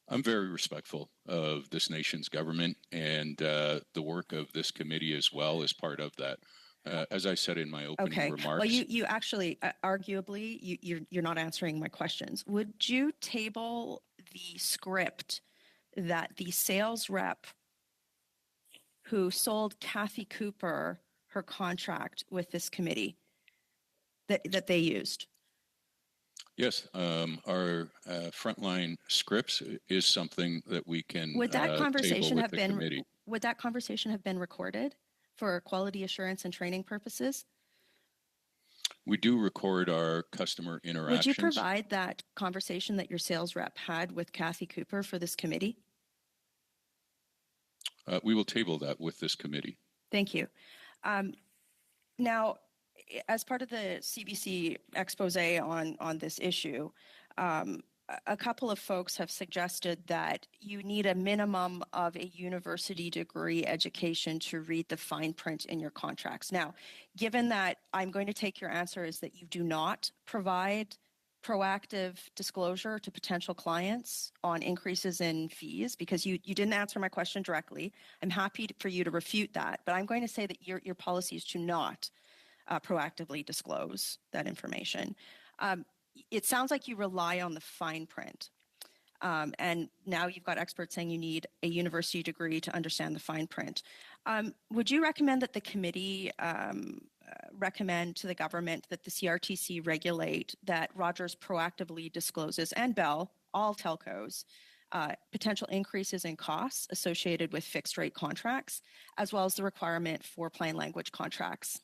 I'm very respectful of this nation's government, and the work of this committee as well is part of that. As I said in my opening remarks. Well, you actually, arguably, you're not answering my questions. Would you table the script that the sales rep who sold Kathy Cooper her contract with this committee that they used? Yes, our frontline scripts is something that we can would that conversation table have with the committee. Would that conversation have been recorded for quality assurance and training purposes? We do record our customer interactions. Would you provide that conversation that your sales rep had with Kathy Cooper for this committee? We will table that with this committee. Thank you. Now, as part of the CBC expose on this issue, a couple of folks have suggested that you need a minimum of a university degree education to read the fine print in your contracts. Now, given that I'm going to take your answer is that you do not provide proactive disclosure to potential clients on increases in fees, because you didn't answer my question directly. I'm happy for you to refute that, but I'm going to say that your policy is to not proactively disclose that information. It sounds like you rely on the fine print. And now you've got experts saying you need a university degree to understand the fine print. Would you recommend that the committee recommend to the government that the CRTC regulate that Rogers proactively discloses, and Bell, all telcos, potential increases in costs associated with fixed rate contracts, as well as the requirement for plain language contracts?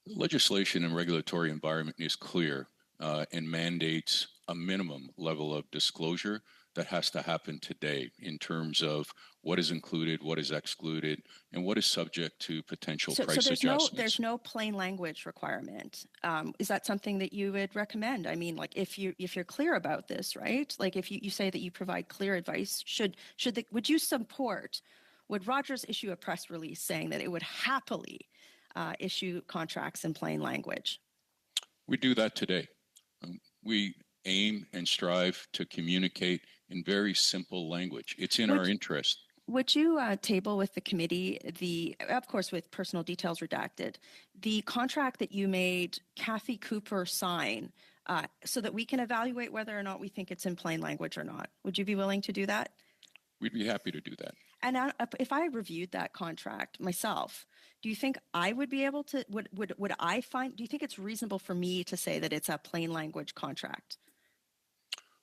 Legislation and regulatory environment is clear and mandates a minimum level of disclosure that has to happen today in terms of what is included, what is excluded, and what is subject to potential price adjustments. There's no plain language requirement. Is that something that you would recommend? I mean, like if you're clear about this, right? Like if you say that you provide clear advice, would Rogers issue a press release saying that it would happily issue contracts in plain language? We do that today. We aim and strive to communicate in very simple language. It's in our interest. Would you table with the committee, of course with personal details redacted, the contract that you made Kathy Cooper sign so that we can evaluate whether or not we think it's in plain language or not? Would you be willing to do that? We'd be happy to do that. And if I reviewed that contract myself, do you think I would be able to, do you think it's reasonable for me to say that it's a plain language contract?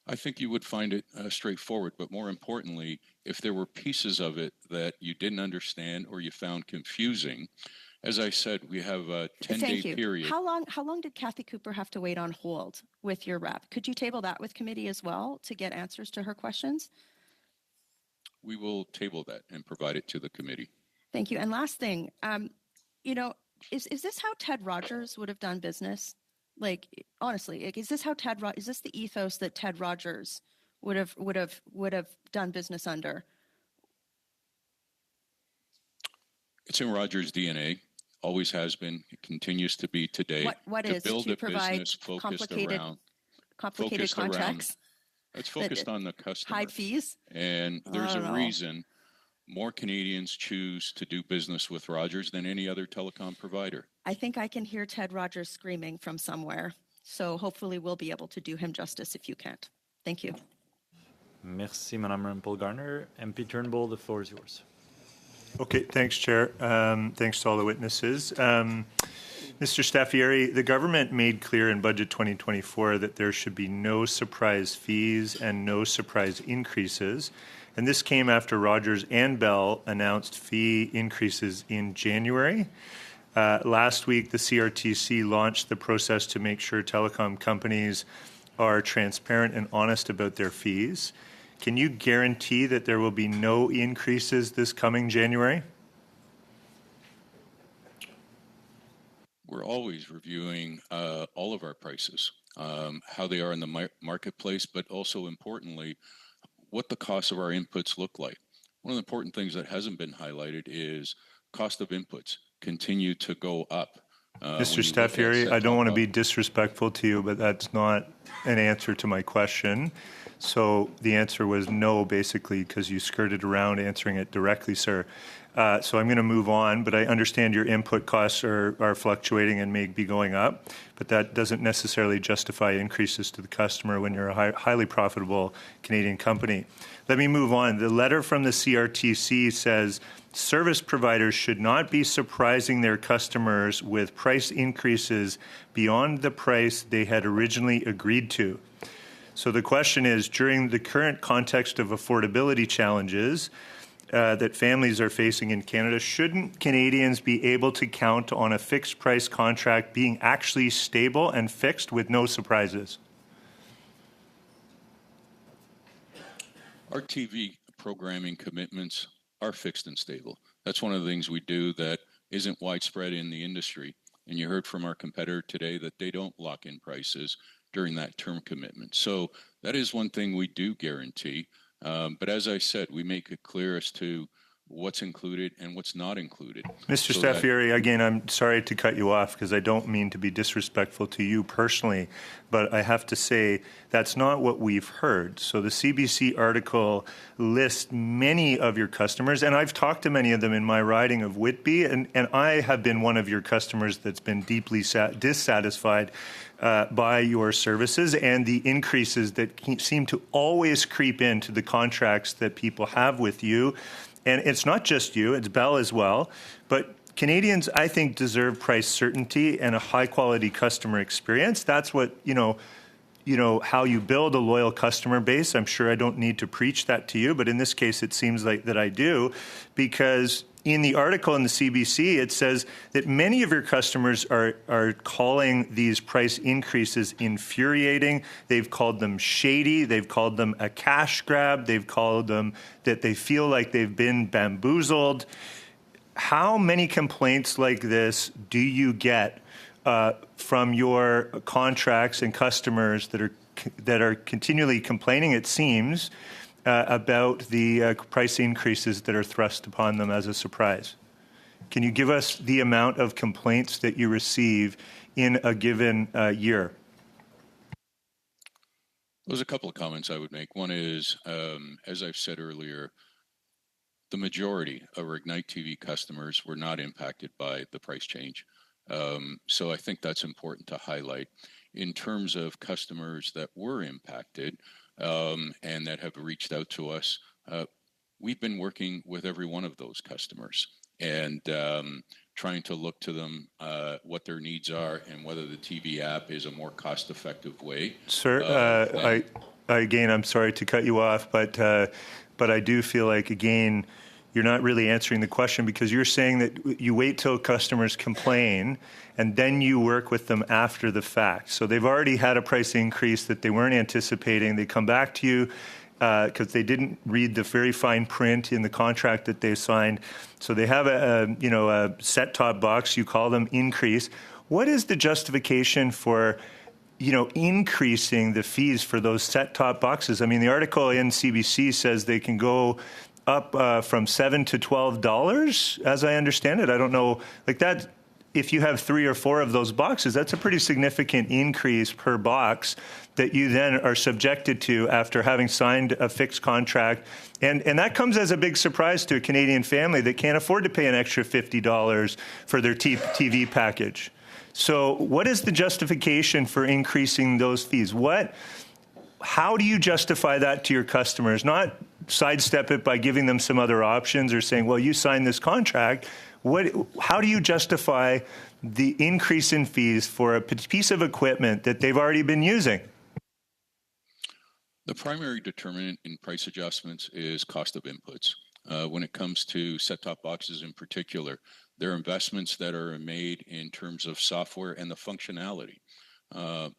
I think you would find it straightforward, but more importantly, if there were pieces of it that you didn't understand or you found confusing, as I said, we have a 10-day period. How long did Kathy Cooper have to wait on hold with your rep? Could you table that with committee as well to get answers to her questions? We will table that and provide it to the committee. Thank you. And last thing, you know, is this how Ted Rogers would have done business? Like, honestly, like, is this the ethos that Ted Rogers would have done business under? It's in Rogers' DNA. Always has been. It continues to be today. What to is build to a provide business focused complicated contracts? It's focused on the customer. Hide fees. And there's a reason more Canadians choose to do business with Rogers than any other telecom provider. I think I can hear Ted Rogers screaming from somewhere. So hopefully we'll be able to do him justice if you can't. Thank you. Merci, Madame Rempel-Garner. MP Turnbull, the floor is yours. Okay, thanks, Chair. Thanks to all the witnesses. Mr. Staffieri, the government made clear in Budget 2024 that there should be no surprise fees and no surprise increases. And this came after Rogers and Bell announced fee increases in January. Last week, the CRTC launched the process to make sure telecom companies are transparent and honest about their fees. Can you guarantee that there will be no increases this coming January? We're always reviewing all of our prices, how they are in the marketplace, but also importantly, what the costs of our inputs look like. One of the important things that hasn't been highlighted is cost of inputs continue to go up. Mr. Staffieri, I don't want to be disrespectful to you, but that's not an answer to my question. So the answer was no, basically, because you skirted around answering it directly, sir. So I'm going to move on, but I understand your input costs are fluctuating and may be going up, but that doesn't necessarily justify increases to the customer when you're a highly profitable Canadian company. Let me move on. The letter from the CRTC says service providers should not be surprising their customers with price increases beyond the price they had originally agreed to. So the question is, during the current context of affordability challenges that families are facing in Canada, shouldn't Canadians be able to count on a fixed price contract being actually stable and fixed with no surprises? Our TV programming commitments are fixed and stable. That's one of the things we do that isn't widespread in the industry. And you heard from our competitor today that they don't lock in prices during that term commitment. So that is one thing we do guarantee. But as I said, we make it clear as to what's included and what's not included. Mr. Staffieri, again, I'm sorry to cut you off because I don't mean to be disrespectful to you personally, but I have to say that's not what we've heard. So the CBC article lists many of your customers, and I've talked to many of them in my riding of Whitby, and I have been one of your customers that's been deeply dissatisfied by your services and the increases that seem to always creep into the contracts that people have with you. And it's not just you, it's Bell as well. But Canadians, I think, deserve price certainty and a high-quality customer experience. That's what, how you build a loyal customer base. I'm sure I don't need to preach that to you, but in this case, it seems like that I do, because in the article in the CBC, it says that many of your customers are calling these price increases infuriating. They've called them shady. They've called them a cash grab. They've called them that they feel like they've been bamboozled. How many complaints like this do you get from your contracts and customers that are continually complaining, it seems, about the price increases that are thrust upon them as a surprise? Can you give us the amount of complaints that you receive in a given year? There's a couple of comments I would make. One is, as I've said earlier, the majority of our Ignite TV customers were not impacted by the price change. So I think that's important to highlight. In terms of customers that were impacted, and that have reached out to us, we've been working with every one of those customers and trying to look to them what their needs are and whether the TV app is a more cost-effective way. Sir, again, I'm sorry to cut you off, but I do feel like, again, you're not really answering the question, because you're saying that you wait till customers complain and then you work with them after the fact. So they've already had a price increase that they weren't anticipating. They come back to you because they didn't read the very fine print in the contract that they signed. So they have a set-top box. You call them increase. What is the justification for increasing the fees for those set-top boxes? I mean, the article in CBC says they can go up from $7 to $12, as I understand it. I don't know, like that. If you have 3 or 4 of those boxes, that's a pretty significant increase per box that you then are subjected to after having signed a fixed contract. And that comes as a big surprise to a Canadian family that can't afford to pay an extra $50 for their TV package. So what is the justification for increasing those fees? How do you justify that to your customers? Not sidestep it by giving them some other options or saying, well, you signed this contract. How do you justify the increase in fees for a piece of equipment that they've already been using? The primary determinant in price adjustments is cost of inputs. When it comes to set-top boxes in particular, there are investments that are made in terms of software and the functionality.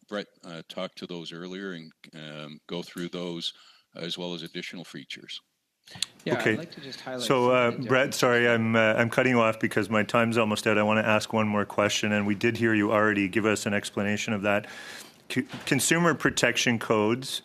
Brett talked to those earlier and go through those as well as additional features. Yeah, okay. I'd like to just highlight. So, Brett, sorry, I'm cutting you off because my time's almost out. I want to ask one more question, and we did hear you already give us an explanation of that. Consumer protection codes.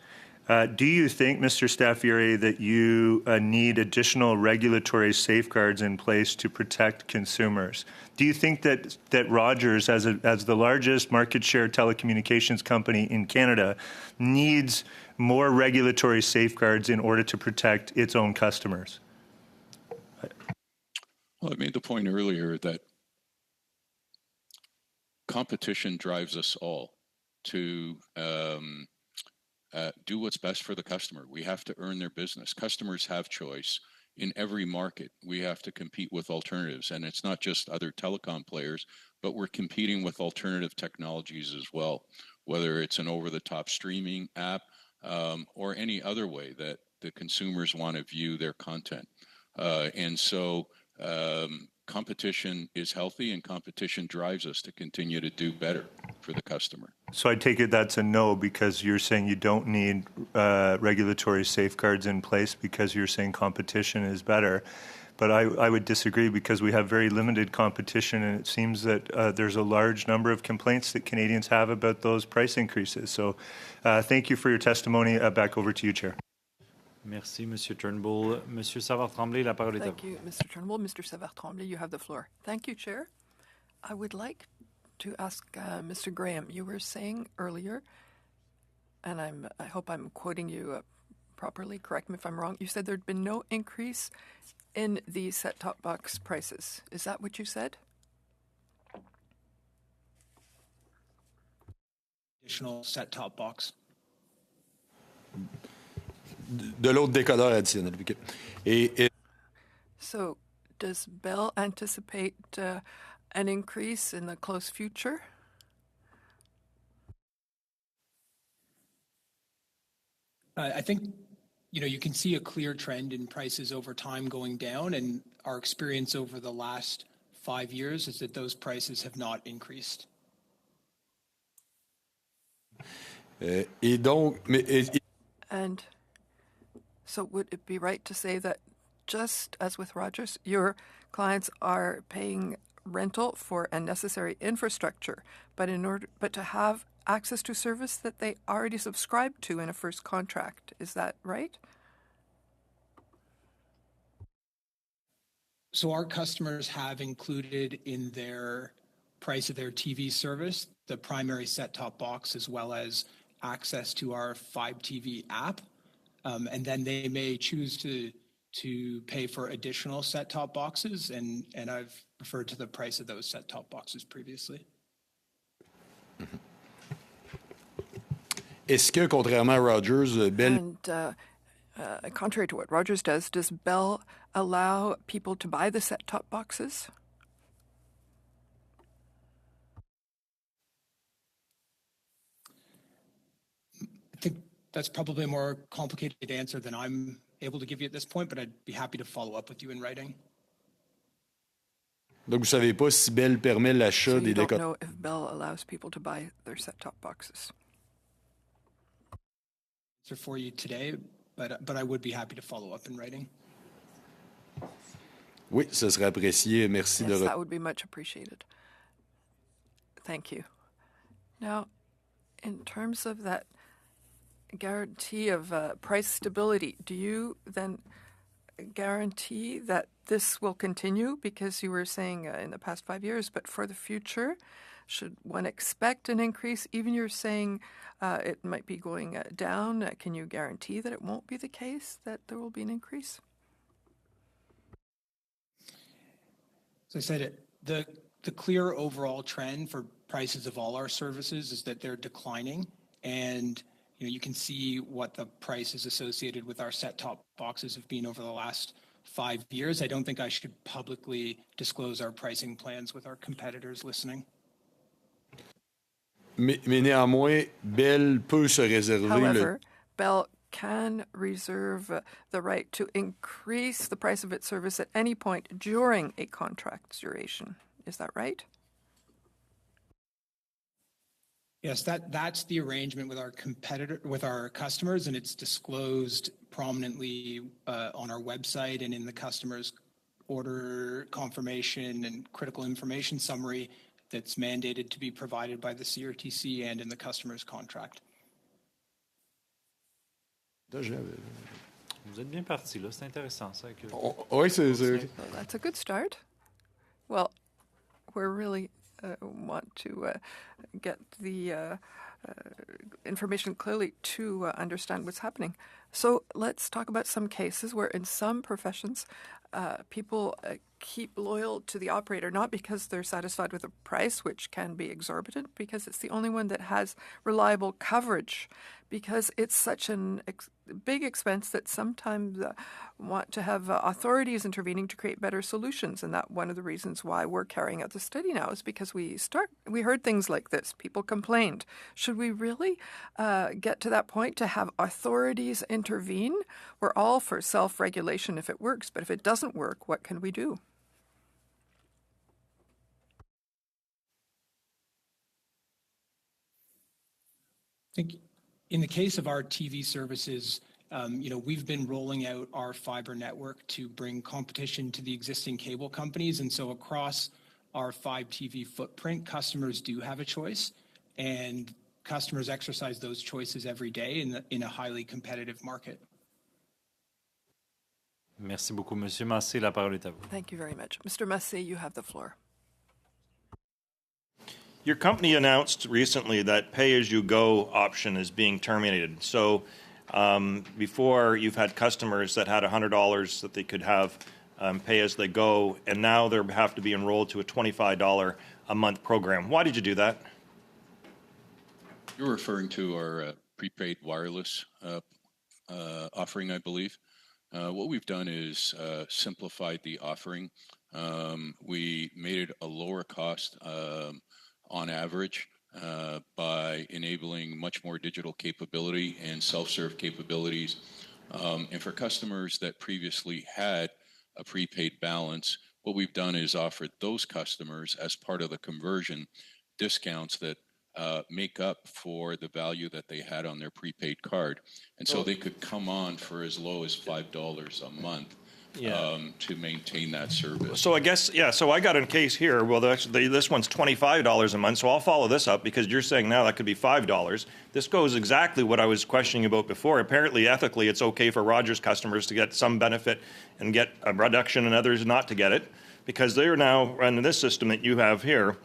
Do you think, Mr. Staffieri, that you need additional regulatory safeguards in place to protect consumers? Do you think that Rogers, as the largest market share telecommunications company in Canada, needs more regulatory safeguards in order to protect its own customers? Well, I made the point earlier that competition drives us all to do what's best for the customer. We have to earn their business. Customers have choice. In every market, we have to compete with alternatives. And it's not just other telecom players, but we're competing with alternative technologies as well, whether it's an over-the-top streaming app or any other way that the consumers want to view their content. And so competition is healthy, and competition drives us to continue to do better for the customer. So I take it that's a no, because you're saying you don't need regulatory safeguards in place because you're saying competition is better. But I would disagree, because we have very limited competition, and it seems that there's a large number of complaints that Canadians have about those price increases. So thank you for your testimony. Back over to you, Chair. Merci, Monsieur Turnbull. Monsieur Savard-Tremblay, la parole est à vous. Thank you, Mr. Turnbull. Mr. Savard-Tremblay, you have the floor. Thank you, Chair. I would like to ask Mr. Graham. You were saying earlier, and I hope I'm quoting you properly, correct me if I'm wrong, you said there'd been no increase in the set-top box prices. Is that what you said? Additional set-top box. De l'autre décodeur additionnel. So does Bell anticipate an increase in the close future? I think, you can see a clear trend in prices over time going down, and our experience over the last 5 years is that those prices have not increased. And so would it be right to say that, just as with Rogers, your clients are paying rental for a necessary infrastructure, but to have access to service that they already subscribed to in a first contract? Is that right? So our customers have included in their price of their TV service the primary set-top box, as well as access to our 5TV app. And then they may choose to pay for additional set-top boxes, and I've referred to the price of those set-top boxes previously. Est-ce que, contrairement à Rogers, Bell... And contrary to what Rogers does Bell allow people to buy the set-top boxes? I think that's probably a more complicated answer than I'm able to give you at this point, but I'd be happy to follow up with you in writing. Donc, vous ne savez pas si Bell permet l'achat So des you don't décodeurs. know if Bell allows people to buy their set-top boxes. Answer for you today, but I would be happy to follow up in writing. Oui, ce serait apprécié. Merci Yes, de that would be much appreciated. Thank you. Now, in terms of that guarantee of price stability, do you then guarantee that this will continue? Because you were saying in the past 5 years, but for the future, should one expect an increase? Even you're saying it might be going down. Can you guarantee that it won't be the case, that there will be an increase? So I said the clear overall trend for prices of all our services is that they're declining, and you can see what the prices associated with our set-top boxes have been over the last 5 years. I don't think I should publicly disclose our pricing plans with our competitors listening. Mais néanmoins, Bell peut se réserver However, Bell can reserve the right to increase the price of its service at any point during a contract's duration. Is that right? Yes, that's the arrangement with our customers, and it's disclosed prominently on our website and in the customer's order confirmation and critical information summary that's mandated to be provided by the CRTC and in the customer's contract. Vous êtes bien parti là, c'est intéressant ça. Oui, c'est That's a good start. Well, we really want to get the information clearly to understand what's happening. So let's talk about some cases where in some professions people keep loyal to the operator, not because they're satisfied with the price, which can be exorbitant, because it's the only one that has reliable coverage, because it's such a big expense that sometimes want to have authorities intervening to create better solutions. And that one of the reasons why we're carrying out the study now is because we heard things like this. People complained. Should we really get to that point to have authorities intervene? We're all for self-regulation if it works, but if it doesn't work, what can we do? I think in the case of our TV services, we've been rolling out our fiber network to bring competition to the existing cable companies. And so across our 5 TV footprint, customers do have a choice, and customers exercise those choices every day in a highly competitive market. Merci beaucoup, Monsieur Massé. La parole est à vous. Thank you very much. Mr. Massé, you have the floor. Your company announced recently that pay-as-you-go option is being terminated. So before, you've had customers that had $100 that they could have pay as they go, and now they have to be enrolled to a $25 a month program. Why did you do that? You're referring to our prepaid wireless offering, I believe. What we've done is simplified the offering. We made it a lower cost on average by enabling much more digital capability and self-serve capabilities. And for customers that previously had a prepaid balance, what we've done is offered those customers as part of the conversion discounts that make up for the value that they had on their prepaid card. And so they could come on for as low as $5 a month to maintain that service. So I guess, so I got a case here. Well, this one's $25 a month, so I'll follow this up because you're saying now that could be $5. This goes exactly what I was questioning about before. Apparently, ethically, it's okay for Rogers customers to get some benefit and get a reduction and others not to get it, because they're now running this system that you have here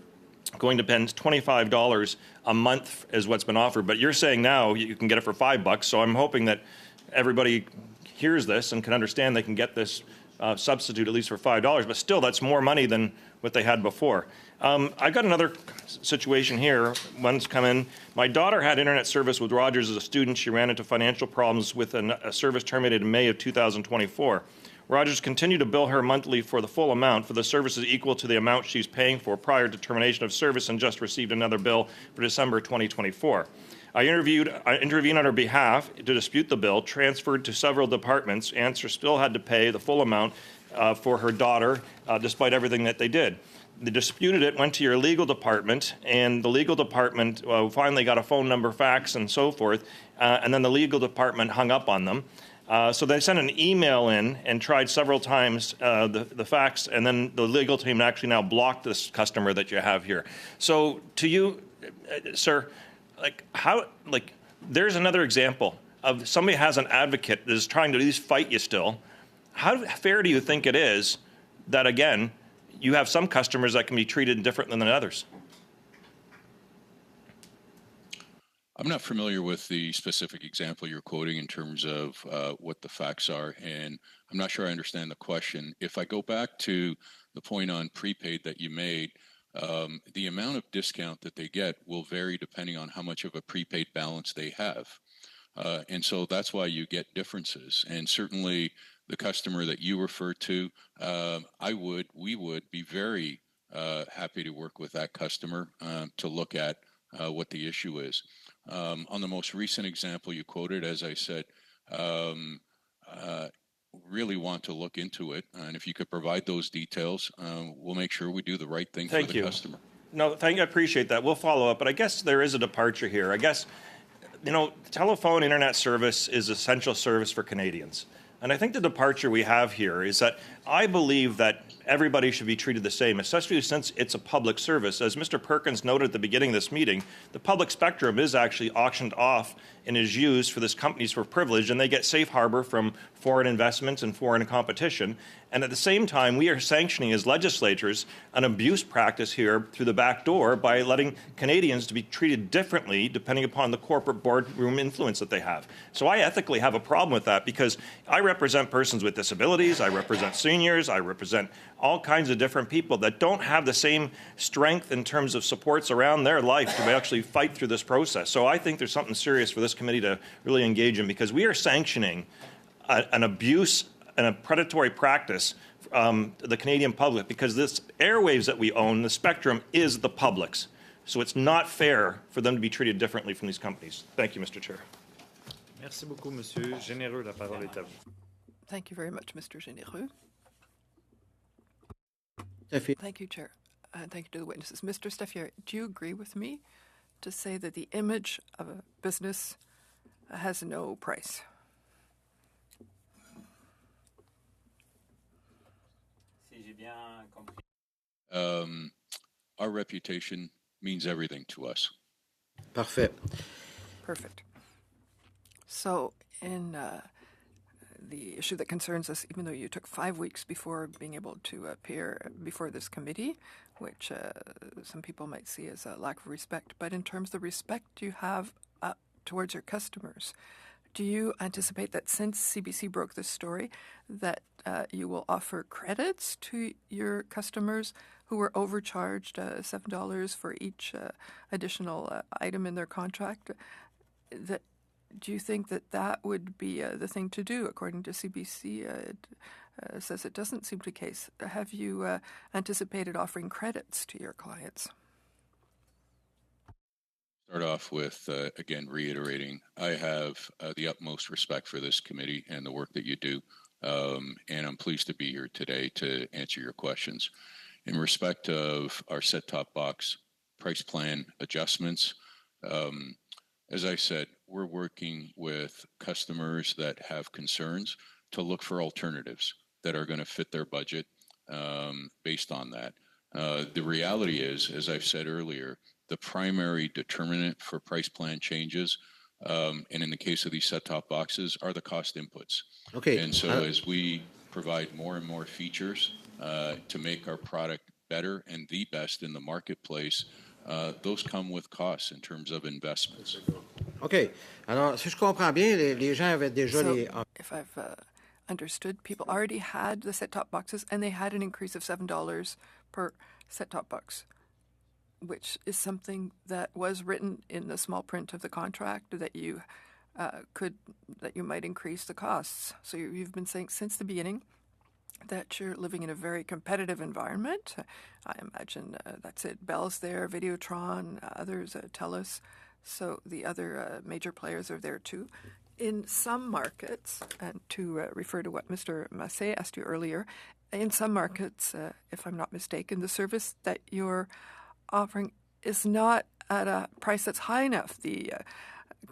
going to spend $25 a month is what's been offered. But you're saying now you can get it for $5, so I'm hoping that everybody hears this and can understand they can get this substitute at least for $5, but still that's more money than what they had before. I got another situation here. One's come in. My daughter had internet service with Rogers as a student. She ran into financial problems with a service terminated in May of 2024. Rogers continued to bill her monthly for the full amount for the services equal to the amount she's paying for prior to termination of service and just received another bill for December 2024. I intervened on her behalf to dispute the bill, transferred to several departments. Answer still had to pay the full amount for her daughter, despite everything that they did. They disputed it, went to your legal department, and the legal department finally got a phone number, fax, and so forth, and then the legal department hung up on them. So they sent an email in and tried several times the fax, and then the legal team actually now blocked this customer that you have here. So to you, sir, there's another example of somebody has an advocate that is trying to at least fight you still. How fair do you think it is that, again, you have some customers that can be treated differently than others? I'm not familiar with the specific example you're quoting in terms of what the facts are, and I'm not sure I understand the question. If I go back to the point on prepaid that you made, the amount of discount that they get will vary depending on how much of a prepaid balance they have. And so that's why you get differences. And certainly the customer that you refer to, we would be very happy to work with that customer to look at what the issue is. On the most recent example you quoted, as I said, really want to look into it. And if you could provide those details, we'll make sure we do the right thing for the customer. No, thank you. I appreciate that. We'll follow up. But I guess there is a departure here. I guess, telephone internet service is essential service for Canadians. And I think the departure we have here is that I believe that everybody should be treated the same, especially since it's a public service. As Mr. Perkins noted at the beginning of this meeting, the public spectrum is actually auctioned off and is used for this companies for privilege, and they get safe harbor from foreign investments and foreign competition. And at the same time, we are sanctioning as legislators an abuse practice here through the back door by letting Canadians to be treated differently depending upon the corporate boardroom influence that they have. So I ethically have a problem with that because I represent persons with disabilities, I represent seniors, I represent all kinds of different people that don't have the same strength in terms of supports around their life to actually fight through this process. So I think there's something serious for this committee to really engage in because we are sanctioning an abuse and a predatory practice the Canadian public because this airwaves that we own, the spectrum, is the public's. So it's not fair for them to be treated differently from these companies. Thank you, Mr. Chair. Merci beaucoup, Monsieur Généreux. La parole est à vous. Thank you very much, Mr. Généreux. Thank you, Chair. And thank you to the witnesses. Mr. Steffier, do you agree with me to say that the image of a business has no price? Our reputation means everything to us. Parfait. Perfect. So in the issue that concerns us, even though you took 5 weeks before being able to appear before this committee, which some people might see as a lack of respect, but in terms of the respect you have towards your customers, do you anticipate that since CBC broke this story that you will offer credits to your customers who were overcharged $7 for each additional item in their contract? Do you think that would be the thing to do? According to CBC, it says it doesn't seem to be the case. Have you anticipated offering credits to your clients? Start off with, again, reiterating, I have the utmost respect for this committee and the work that you do, and I'm pleased to be here today to answer your questions. In respect of our set-top box price plan adjustments, as I said, we're working with customers that have concerns to look for alternatives that are going to fit their budget based on that. The reality is, as I've said earlier, the primary determinant for price plan changes, and in the case of these set-top boxes, are the cost inputs. Okay. And so as we provide more and more features to make our product better and the best in the marketplace, those come with costs in terms of investments. OK. Alors, si je comprends bien, les gens avaient déjà les... If I've understood, people already had the set-top boxes, and they had an increase of $7 per set-top box, which is something that was written in the small print of the contract that you might increase the costs. So you've been saying since the beginning that you're living in a very competitive environment. I imagine that's it. Bell's there, Videotron, others, TELUS. So the other major players are there too. In some markets, and to refer to what Mr. Massé asked you earlier, in some markets, if I'm not mistaken, the service that you're offering is not at a price that's high enough. The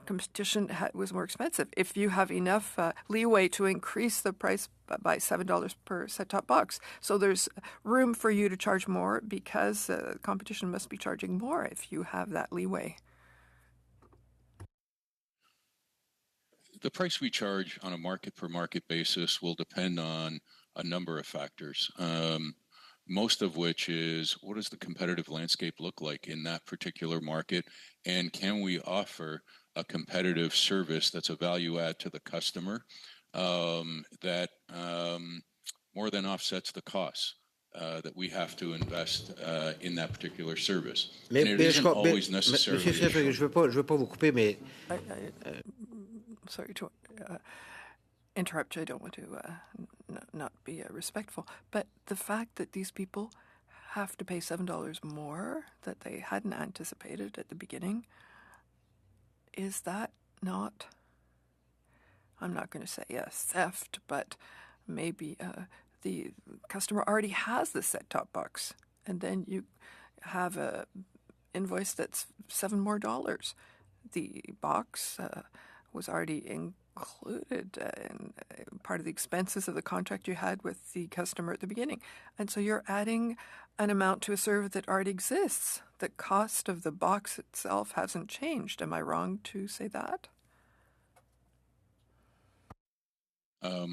competition was more expensive. If you have enough leeway to increase the price by $7 per set-top box, so there's room for you to charge more because competition must be charging more if you have that leeway. The price we charge on a market-per-market basis will depend on a number of factors, most of which is what does the competitive landscape look like in that particular market, and can we offer a competitive service that's a value add to the customer that more than offsets the costs that we have to invest in that particular service. And it isn't always necessarily. Monsieur Steph, je veux pas vous couper, mais sorry to interrupt you. I don't want to not be respectful. But the fact that these people have to pay $7 more that they hadn't anticipated at the beginning, is that not, I'm not going to say theft, but maybe the customer already has the set-top box, and then you have a invoice that's $7 more. The box was already included in part of the expenses of the contract you had with the customer at the beginning. And so you're adding an amount to a service that already exists. The cost of the box itself hasn't changed. Am I wrong to say that?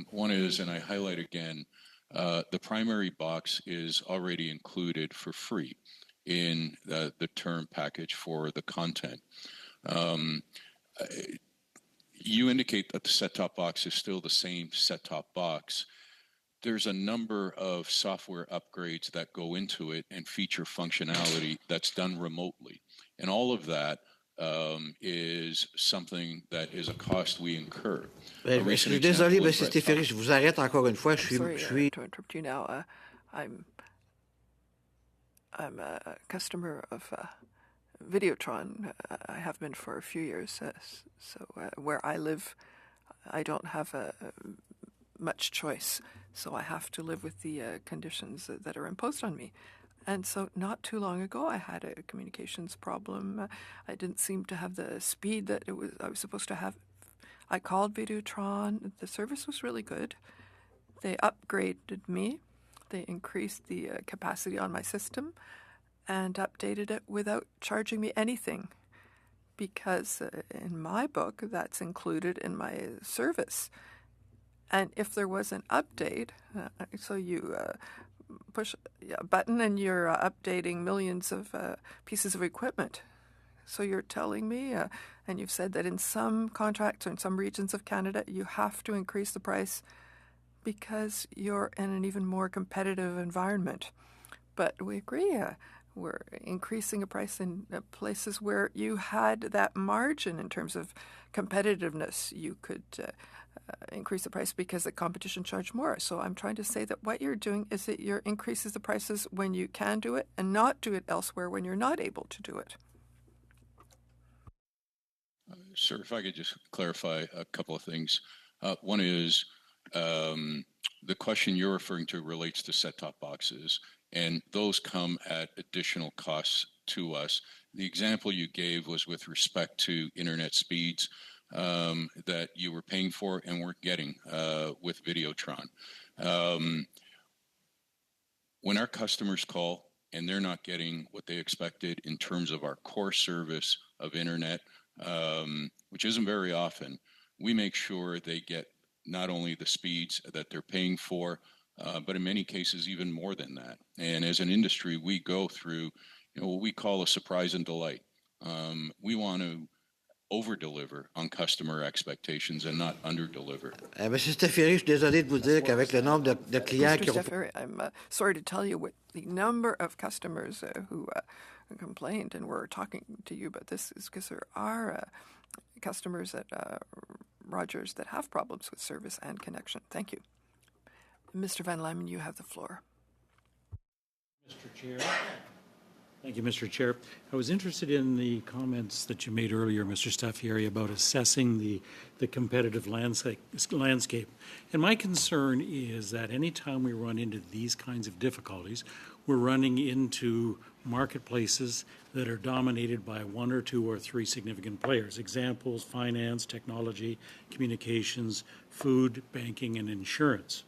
One is, and I highlight again, the primary box is already included for free in the term package for the content. You indicate that the set-top box is still the same set-top box. There's a number of software upgrades that go into it and feature functionality that's done remotely. And all of that is something that is a cost we incur. Je suis désolé, M. Stéphane, je vous arrête encore une fois. Sorry to interrupt you now. I'm a customer of Videotron. I have been for a few years. So where I live, I don't have much choice. So I have to live with the conditions that are imposed on me. And so not too long ago, I had a communications problem. I didn't seem to have the speed that I was supposed to have. I called Videotron. The service was really good. They upgraded me. They increased the capacity on my system and updated it without charging me anything, because in my book, that's included in my service. And if there was an update, so you push a button and you're updating millions of pieces of equipment. So you're telling me, and you've said that in some contracts or in some regions of Canada, you have to increase the price because you're in an even more competitive environment. But we agree, we're increasing a price in places where you had that margin in terms of competitiveness. You could increase the price because the competition charged more. So I'm trying to say that what you're doing is that you're increases the prices when you can do it and not do it elsewhere when you're not able to do it. Sir, if I could just clarify a couple of things. One is the question you're referring to relates to set-top boxes, and those come at additional costs to us. The example you gave was with respect to internet speeds that you were paying for and weren't getting with Videotron. When our customers call and they're not getting what they expected in terms of our core service of internet, which isn't very often, we make sure they get not only the speeds that they're paying for, but in many cases even more than that. And as an industry, we go through what we call a surprise and delight. We want to over-deliver on customer expectations and not under-deliver. Monsieur Stephan, je suis désolé de vous dire qu'avec le nombre de clients qui ont... Mr. Stephan, I'm sorry to tell you, with the number of customers who complained, and we're talking to you about this, is because there are customers at Rogers that have problems with service and connection. Thank you. Mr. Van Lyman, you have the floor. Mr. Chair. Thank you, Mr. Chair. I was interested in the comments that you made earlier, Mr. Staffieri, about assessing the competitive landscape. And my concern is that anytime we run into these kinds of difficulties, we're running into marketplaces that are dominated by one or two or three significant players. Examples: finance, technology, communications, food, banking, and insurance.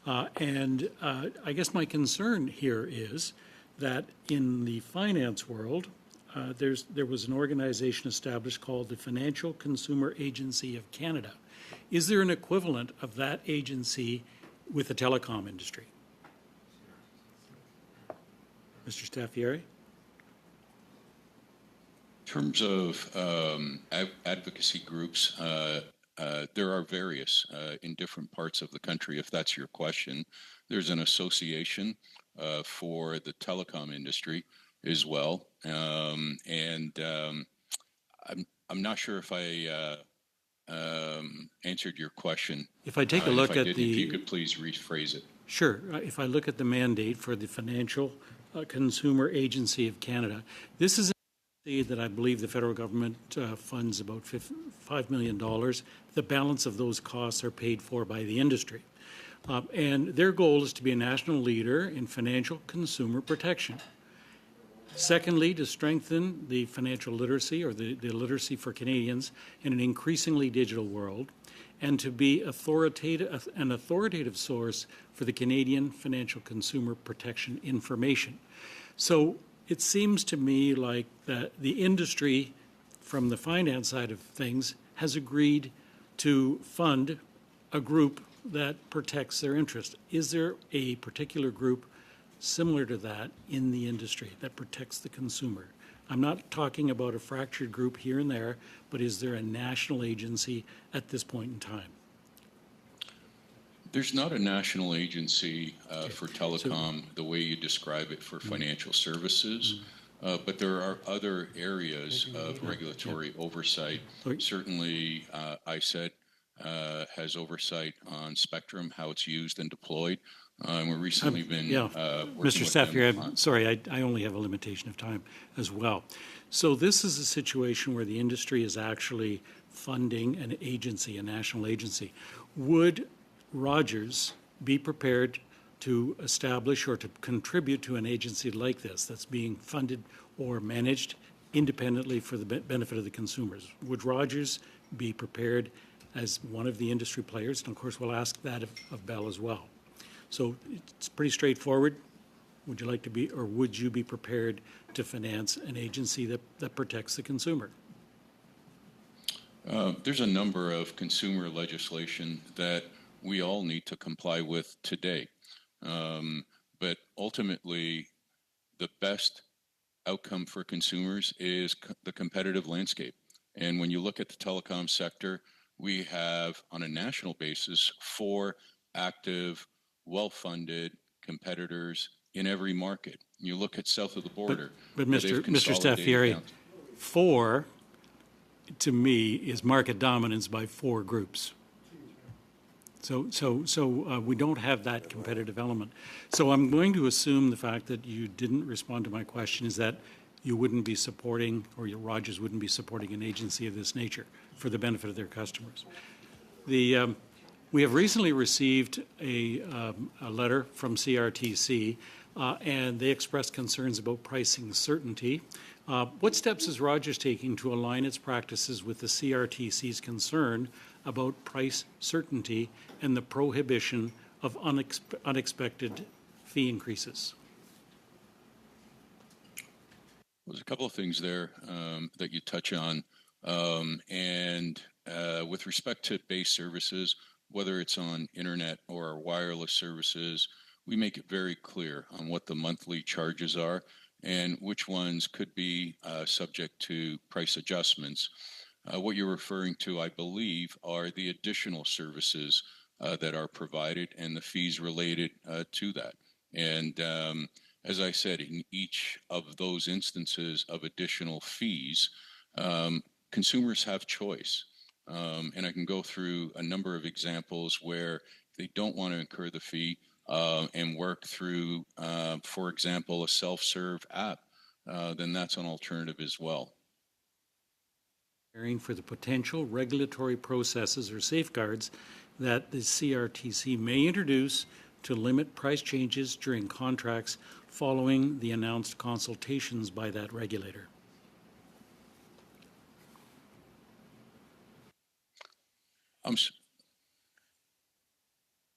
I guess my concern here is that in the finance world, there was an organization established called the Financial Consumer Agency of Canada. Is there an equivalent of that agency with the telecom industry? Mr. Staffieri? In terms of advocacy groups, there are various in different parts of the country, if that's your question. There's an association for the telecom industry as well. I'm not sure if I answered your question. If I take a look at if you could please rephrase it. Sure. If I look at the mandate for the Financial Consumer Agency of Canada, this is that I believe the federal government funds about $5 million. The balance of those costs are paid for by the industry. And their goal is to be a national leader in financial consumer protection. Secondly, to strengthen the financial literacy, or the literacy for Canadians in an increasingly digital world, and to be an authoritative source for the Canadian financial consumer protection information. So it seems to me like that the industry, from the finance side of things, has agreed to fund a group that protects their interest. Is there a particular group similar to that in the industry that protects the consumer? I'm not talking about a fractured group here and there, but is there a national agency at this point in time? There's not a national agency for telecom the way you describe it for financial services, but there are other areas of regulatory oversight. Certainly, ISED has oversight on spectrum, how it's used and deployed. We've recently been Mr. Staffieri, I'm sorry, I only have a limitation of time as well. So this is a situation where the industry is actually funding an agency, a national agency. Would Rogers be prepared to establish or to contribute to an agency like this that's being funded or managed independently for the benefit of the consumers? Would Rogers be prepared as one of the industry players? And of course, we'll ask that of Bell as well. So it's pretty straightforward. Would you like to be, or would you be prepared to finance an agency that protects the consumer? There's a number of consumer legislation that we all need to comply with today. But ultimately, the best outcome for consumers is the competitive landscape. And when you look at the telecom sector, we have, on a national basis, 4 active, well-funded competitors in every market. You look at south of the border. But Mr. Staffieri, 4, to me, is market dominance by 4 groups. So we don't have that competitive element. So I'm going to assume the fact that you didn't respond to my question is that you wouldn't be supporting, or Rogers wouldn't be supporting, an agency of this nature for the benefit of their customers. We have recently received a letter from CRTC, and they expressed concerns about pricing certainty. What steps is Rogers taking to align its practices with the CRTC's concern about price certainty and the prohibition of unexpected fee increases? There's a couple of things there that you touch on. With respect to base services, whether it's on internet or our wireless services, we make it very clear on what the monthly charges are and which ones could be subject to price adjustments. What you're referring to, I believe, are the additional services that are provided and the fees related to that. And as I said, in each of those instances of additional fees, consumers have choice. And I can go through a number of examples where they don't want to incur the fee and work through, for example, a self-serve app, then that's an alternative as well. For the potential regulatory processes or safeguards that the CRTC may introduce to limit price changes during contracts following the announced consultations by that regulator.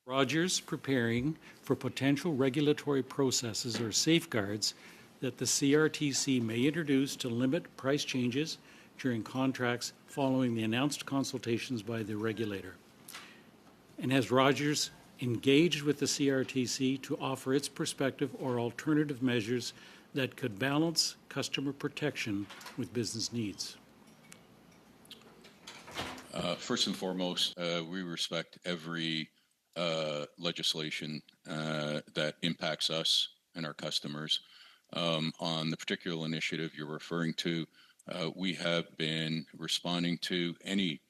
Rogers preparing for potential regulatory processes or safeguards that the CRTC may introduce to limit price changes during contracts following the announced consultations by the regulator. And has Rogers engaged with the CRTC to offer its perspective or alternative measures that could balance customer protection with business needs? First and foremost, we respect every legislation that impacts us and our customers. On the particular initiative you're referring to, we have been responding to any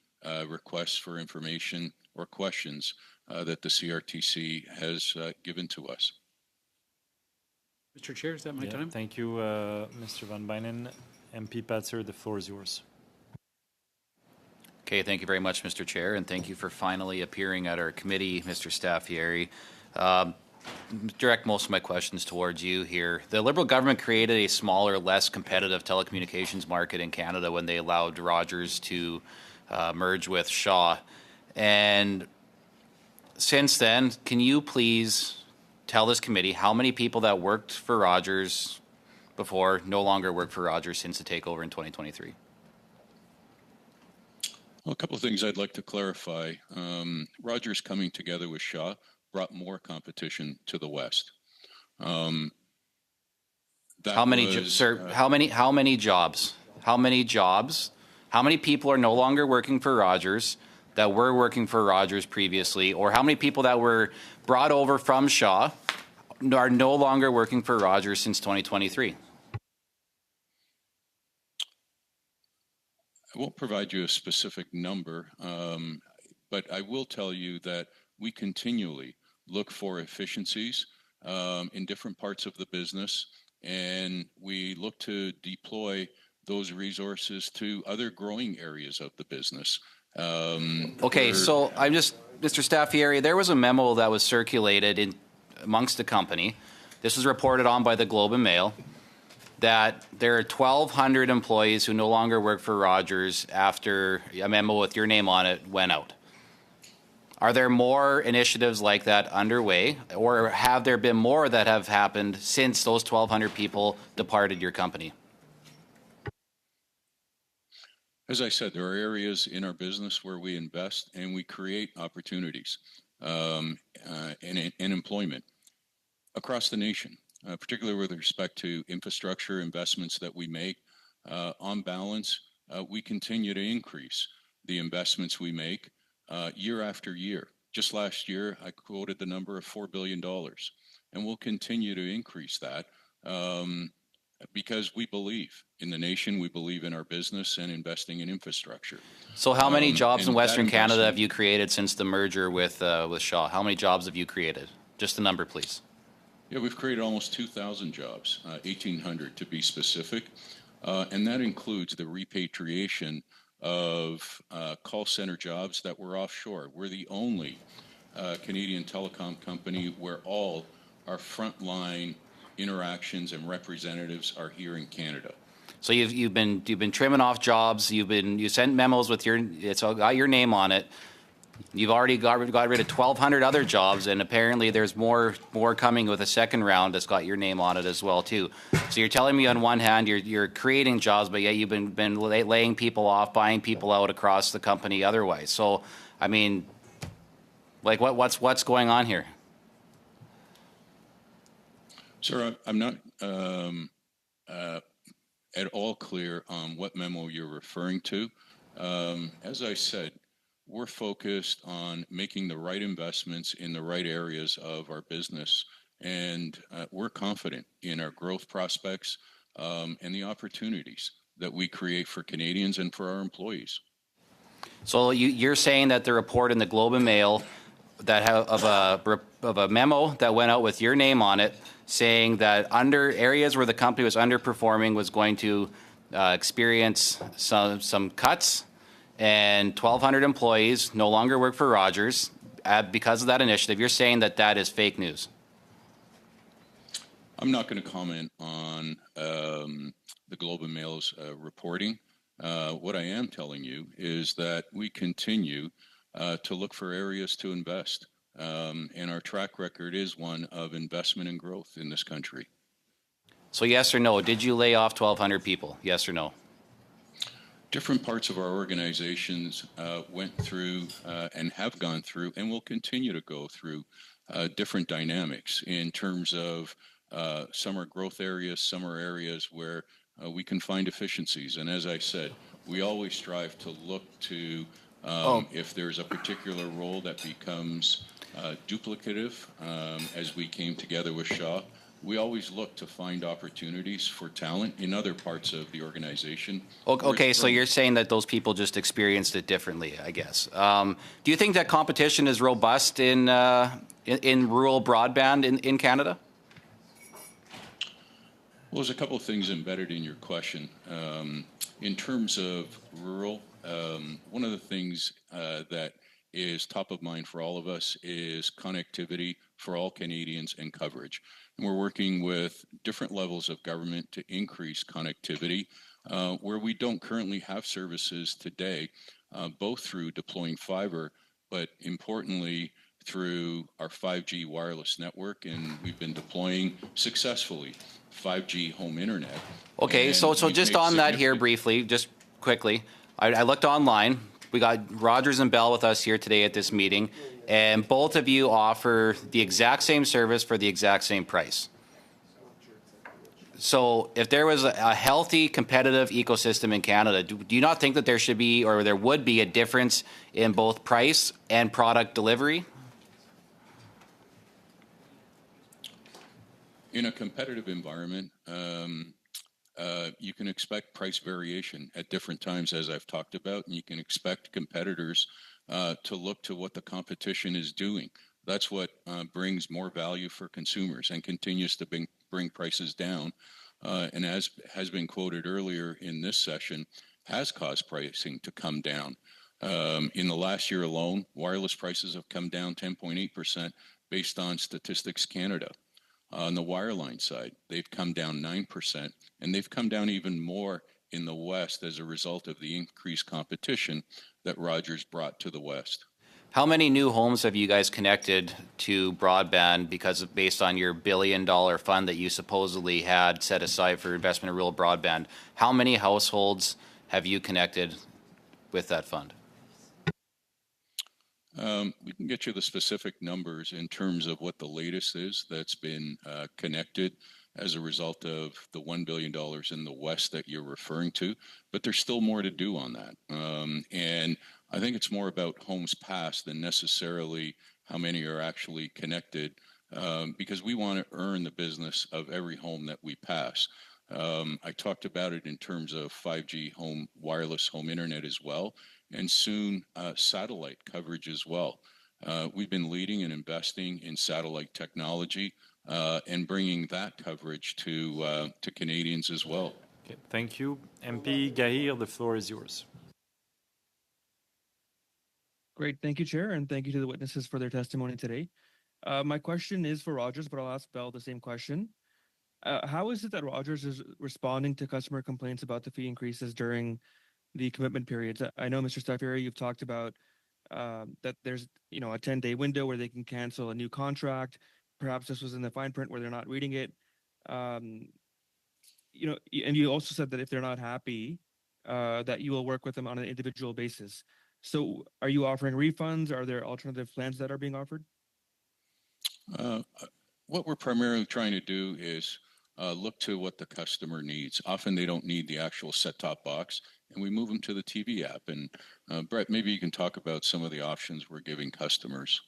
requests for information or questions that the CRTC has given to us. Mr. Chair, is that my time? Thank you, Mr. Van Bynen. MP Patser, the floor is yours. Okay, thank you very much, Mr. Chair, and thank you for finally appearing at our committee, Mr. Staffieri. Direct most of my questions towards you here. The Liberal government created a smaller, less competitive telecommunications market in Canada when they allowed Rogers to merge with Shaw. And since then, can you please tell this committee how many people that worked for Rogers before no longer work for Rogers since the takeover in 2023? Well, a couple of things I'd like to clarify. Rogers coming together with Shaw brought more competition to the West. How many jobs? How many jobs? How many people are no longer working for Rogers that were working for Rogers previously, or how many people that were brought over from Shaw are no longer working for Rogers since 2023? I won't provide you a specific number, but I will tell you that we continually look for efficiencies in different parts of the business, and we look to deploy those resources to other growing areas of the business. Okay, so I'm just, Mr. Staffieri, there was a memo that was circulated amongst the company. This was reported on by the Globe and Mail, that there are 1,200 employees who no longer work for Rogers after a memo with your name on it went out. Are there more initiatives like that underway, or have there been more that have happened since those 1,200 people departed your company? As I said, there are areas in our business where we invest and we create opportunities and employment across the nation, particularly with respect to infrastructure investments that we make. On balance, we continue to increase the investments we make year after year. Just last year, I quoted the number of $4 billion, and we'll continue to increase that because we believe in the nation, we believe in our business and investing in infrastructure. So how many jobs in Western Canada have you created since the merger with Shaw? How many jobs have you created? Just the number, please. Yeah, we've created almost 2,000 jobs, 1,800 to be specific, and that includes the repatriation of call center jobs that were offshore. We're the only Canadian telecom company where all our frontline interactions and representatives are here in Canada. So you've been trimming off jobs. You sent memos with it's got your name on it. You've already got rid of 1,200 other jobs, and apparently there's more coming with a second round that's got your name on it as well too. So you're telling me on one hand you're creating jobs, but yet you've been laying people off, buying people out across the company otherwise. So I mean, like what's going on here? Sir, I'm not at all clear on what memo you're referring to. As I said, we're focused on making the right investments in the right areas of our business, and we're confident in our growth prospects and the opportunities that we create for Canadians and for our employees. So you're saying that the report in the Globe and Mail of a memo that went out with your name on it, saying that under areas where the company was underperforming was going to experience some cuts, and 1,200 employees no longer work for Rogers because of that initiative. You're saying that that is fake news. I'm not going to comment on the Globe and Mail's reporting. What I am telling you is that we continue to look for areas to invest. And our track record is one of investment and growth in this country. So yes or no, did you lay off 1,200 people? Yes or no? Different parts of our organizations went through and have gone through and will continue to go through different dynamics in terms of some are growth areas, some are areas where we can find efficiencies. And as I said, we always strive to look to if there's a particular role that becomes duplicative, as we came together with Shaw, we always look to find opportunities for talent in other parts of the organization. Okay, so you're saying that those people just experienced it differently, I guess. Do you think that competition is robust in rural broadband in Canada? Well, there's a couple of things embedded in your question. In terms of rural, one of the things that is top of mind for all of us is connectivity for all Canadians and coverage. And we're working with different levels of government to increase connectivity where we don't currently have services today, both through deploying fiber, but importantly, through our 5G wireless network, and we've been deploying successfully 5G home internet. Okay, so just on that here briefly, just quickly, I looked online. We got Rogers and Bell with us here today at this meeting, and both of you offer the exact same service for the exact same price. So if there was a healthy, competitive ecosystem in Canada, do you not think that there should be, or there would be, a difference in both price and product delivery? In a competitive environment, you can expect price variation at different times, as I've talked about, and you can expect competitors to look to what the competition is doing. That's what brings more value for consumers and continues to bring prices down. And as has been quoted earlier in this session, has caused pricing to come down. In the last year alone, wireless prices have come down 10.8% based on Statistics Canada. On the wireline side, they've come down 9%, and they've come down even more in the West as a result of the increased competition that Rogers brought to the West. How many new homes have you guys connected to broadband based on your $1 billion fund that you supposedly had set aside for investment in rural broadband? How many households have you connected with that fund? We can get you the specific numbers in terms of what the latest is that's been connected as a result of the $1 billion in the West that you're referring to, but there's still more to do on that. And I think it's more about homes passed than necessarily how many are actually connected, because we want to earn the business of every home that we pass. I talked about it in terms of 5G home wireless home internet as well, and soon satellite coverage as well. We've been leading and investing in satellite technology and bringing that coverage to Canadians as well. Okay, thank you. MP Gahir, the floor is yours. Great. Thank you, Chair, and thank you to the witnesses for their testimony today. My question is for Rogers, but I'll ask Bell the same question. How is it that Rogers is responding to customer complaints about the fee increases during the commitment periods? I know, Mr. Staffieri, you've talked about that there's a 10-day window where they can cancel a new contract. Perhaps this was in the fine print where they're not reading it. And you also said that if they're not happy, that you will work with them on an individual basis. So are you offering refunds? Are there alternative plans that are being offered? What we're primarily trying to do is look to what the customer needs. Often they don't need the actual set-top box, and we move them to the TV app. And Brett, maybe you can talk about some of the options we're giving customers.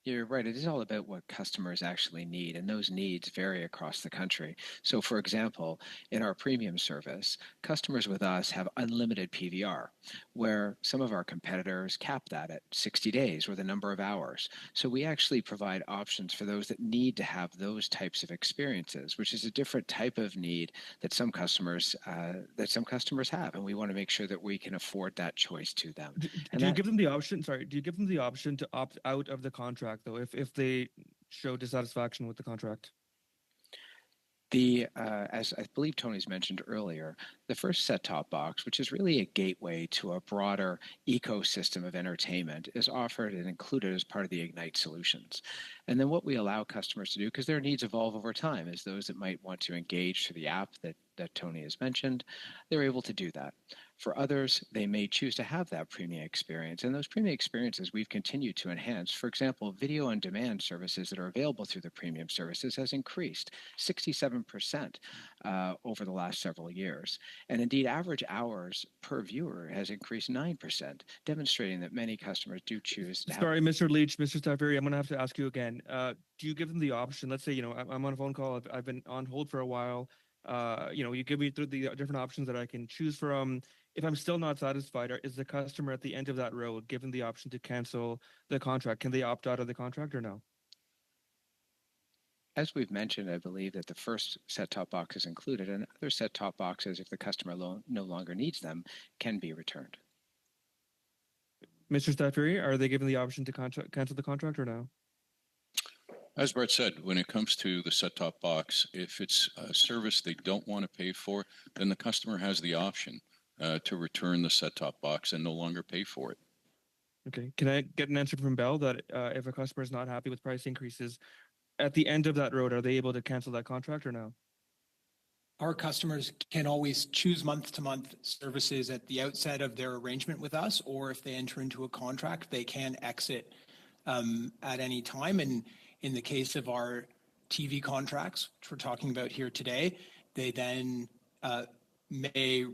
You're right. It is all about what customers actually need, and those needs vary across the country. So, for example, in our premium service, customers with us have unlimited PVR, where some of our competitors cap that at 60 days or the number of hours. So, we actually provide options for those that need to have those types of experiences, which is a different type of need that some customers have, and we want to make sure that we can afford that choice to them. Do you give them the option? Sorry, do you give them the option to opt out of the contract though, if they show dissatisfaction with the contract? As I believe Tony's mentioned earlier, the first set-top box, which is really a gateway to a broader ecosystem of entertainment, is offered and included as part of the Ignite solutions. And then what we allow customers to do, because their needs evolve over time, is those that might want to engage through the app that Tony has mentioned, they're able to do that. For others, they may choose to have that premium experience, and those premium experiences we've continued to enhance. For example, video on demand services that are available through the premium services has increased 67% over the last several years. And indeed, average hours per viewer has increased 9%, demonstrating that many customers do choose to have. Sorry, Mr. Leach, Mr. Stafferi, I'm going to have to ask you again. Do you give them the option? Let's say, I'm on a phone call, I've been on hold for a while. You give me through the different options that I can choose from. If I'm still not satisfied, is the customer at the end of that road given the option to cancel the contract? Can they opt out of the contract or no? As we've mentioned, I believe that the first set-top box is included, and other set-top boxes, if the customer no longer needs them, can be returned. Mr. Stafferi, are they given the option to cancel the contract or no? As Brett said, when it comes to the set-top box, if it's a service they don't want to pay for, then the customer has the option to return the set-top box and no longer pay for it. Okay. Can I get an answer from Bell that if a customer is not happy with price increases, at the end of that road, are they able to cancel that contract or no? Our customers can always choose month-to-month services at the outset of their arrangement with us, or if they enter into a contract, they can exit at any time. And in the case of our TV contracts, which we're talking about here today, they then may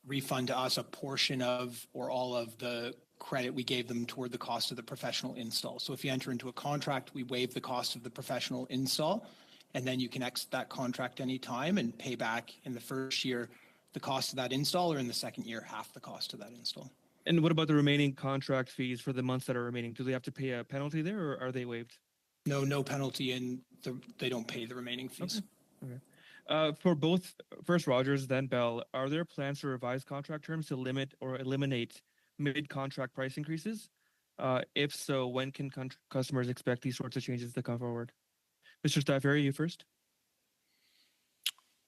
refund to us a portion of or all of the credit we gave them toward the cost of the professional install. So if you enter into a contract, we waive the cost of the professional install, and then you can exit that contract anytime and pay back in the first year the cost of that install, or in the second year half the cost of that install. And what about the remaining contract fees for the months that are remaining? Do they have to pay a penalty there, or are they waived? No penalty, and they don't pay the remaining fees. Okay. For both first Rogers, then Bell, are there plans to revise contract terms to limit or eliminate mid-contract price increases? If so, when can customers expect these sorts of changes to come forward? Mr. Stafferi, you first.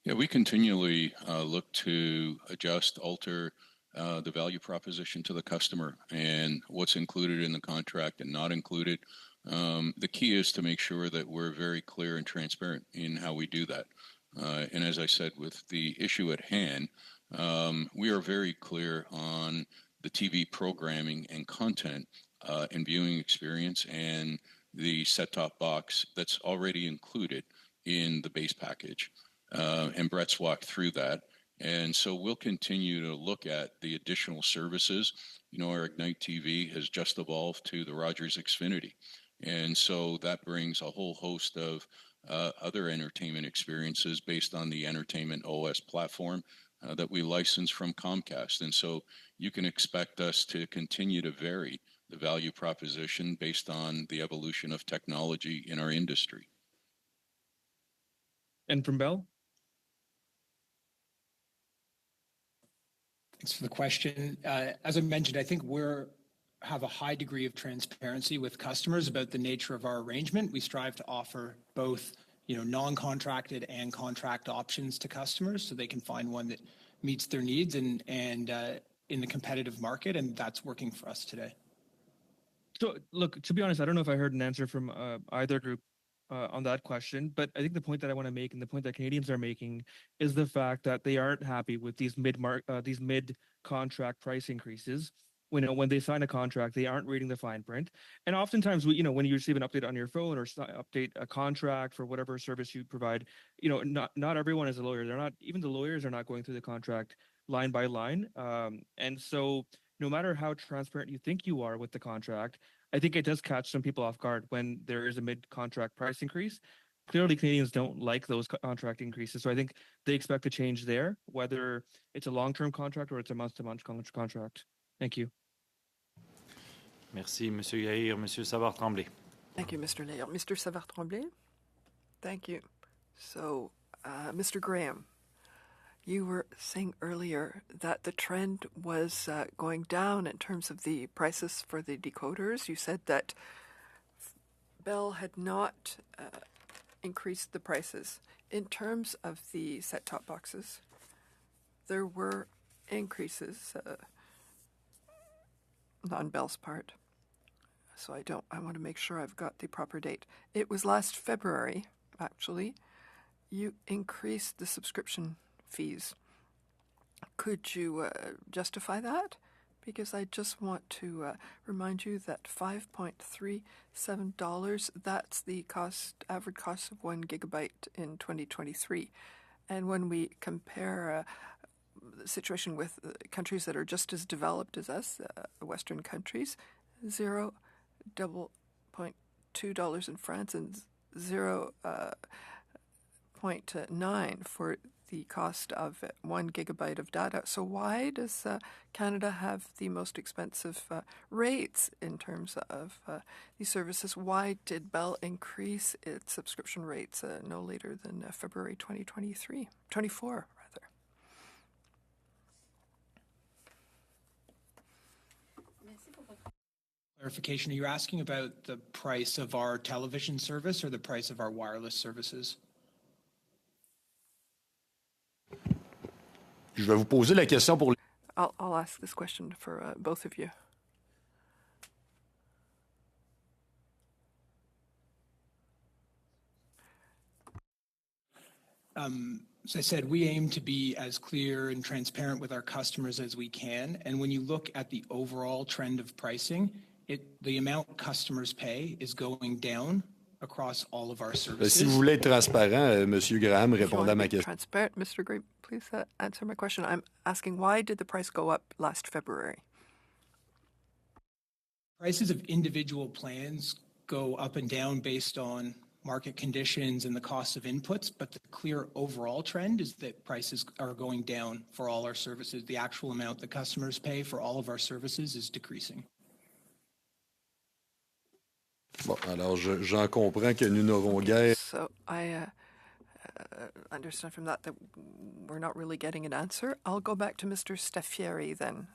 Yeah, we continually look to adjust, alter the value proposition to the customer and what's included in the contract and not included. The key is to make sure that we're very clear and transparent in how we do that. And as I said, with the issue at hand, we are very clear on the TV programming and content and viewing experience and the set-top box that's already included in the base package. And Brett's walked through that. And so we'll continue to look at the additional services. Our Ignite TV has just evolved to the Rogers Xfinity. And so that brings a whole host of other entertainment experiences based on the Entertainment OS platform that we license from Comcast. And so you can expect us to continue to vary the value proposition based on the evolution of technology in our industry. And from Bell? Thanks for the question. As I mentioned, I think have a high degree of transparency with customers about the nature of our arrangement. We strive to offer both, non-contracted and contract options to customers, so they can find one that meets their needs and in the competitive market, and that's working for us today. So, look, to be honest, I don't know if I heard an answer from either group on that question, but I think the point that I want to make, and the point that Canadians are making, is the fact that they aren't happy with these mid-contract price increases. When they sign a contract, they aren't reading the fine print, and oftentimes, when you receive an update on your phone or update a contract for whatever service you provide, not everyone is a lawyer. Even the lawyers are not going through the contract line by line, and so no matter how transparent you think you are with the contract, I think it does catch some people off guard when there is a mid-contract price increase. Clearly, Canadians don't like those contract increases, so I think they expect a change there, whether it's a long-term contract or it's a month-to-month contract. Thank you. Merci, Monsieur Yahir. Monsieur Savard-Tremblay. Thank you, Mr. Layer. Mr. Savard-Tremblay? Thank you. So, Mr. Graham, you were saying earlier that the trend was going down in terms of the prices for the decoders. You said that Bell had not increased the prices. In terms of the set-top boxes, there were increases on Bell's part. So I want to make sure I've got the proper date. It was last February, actually. You increased the subscription fees. Could you justify that? Because I just want to remind you that $5.37, that's the average cost of 1 gigabyte in 2023. And when we compare the situation with countries that are just as developed as us, Western countries, $0.2 in France and 0.9 for the cost of 1 gigabyte of data. So why does Canada have the most expensive rates in terms of these services? Why did Bell increase its subscription rates no later than February 24 rather? Clarification, are you asking about the price of our television service or the price of our wireless services? Je vais vous poser la question pour... I'll ask this question for both of you. As I said, we aim to be as clear and transparent with our customers as we can. And when you look at the overall trend of pricing, the amount customers pay is going down across all of our services. Si vous voulez être transparent, Monsieur Graham, répondez à ma question. Transparent, Mr. Graham, please answer my question. I'm asking, why did the price go up last February? Prices of individual plans go up and down based on market conditions and the cost of inputs, but the clear overall trend is that prices are going down for all our services. The actual amount that customers pay for all of our services is decreasing. Bon, alors j'en comprends que nous n'aurons guère. So I understand from that we're not really getting an answer. I'll go back to Mr. Staffieri then.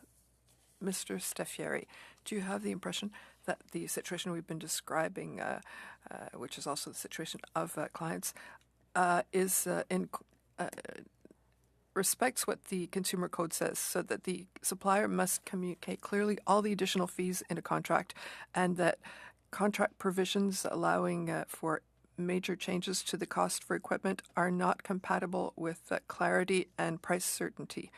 Mr. Staffieri, do you have the impression that the situation we've been describing, which is also the situation of clients, respects what the Consumer Code says, so that the supplier must communicate clearly all the additional fees in a contract, and that contract provisions allowing for major changes to the cost for equipment are not compatible with clarity and price certainty.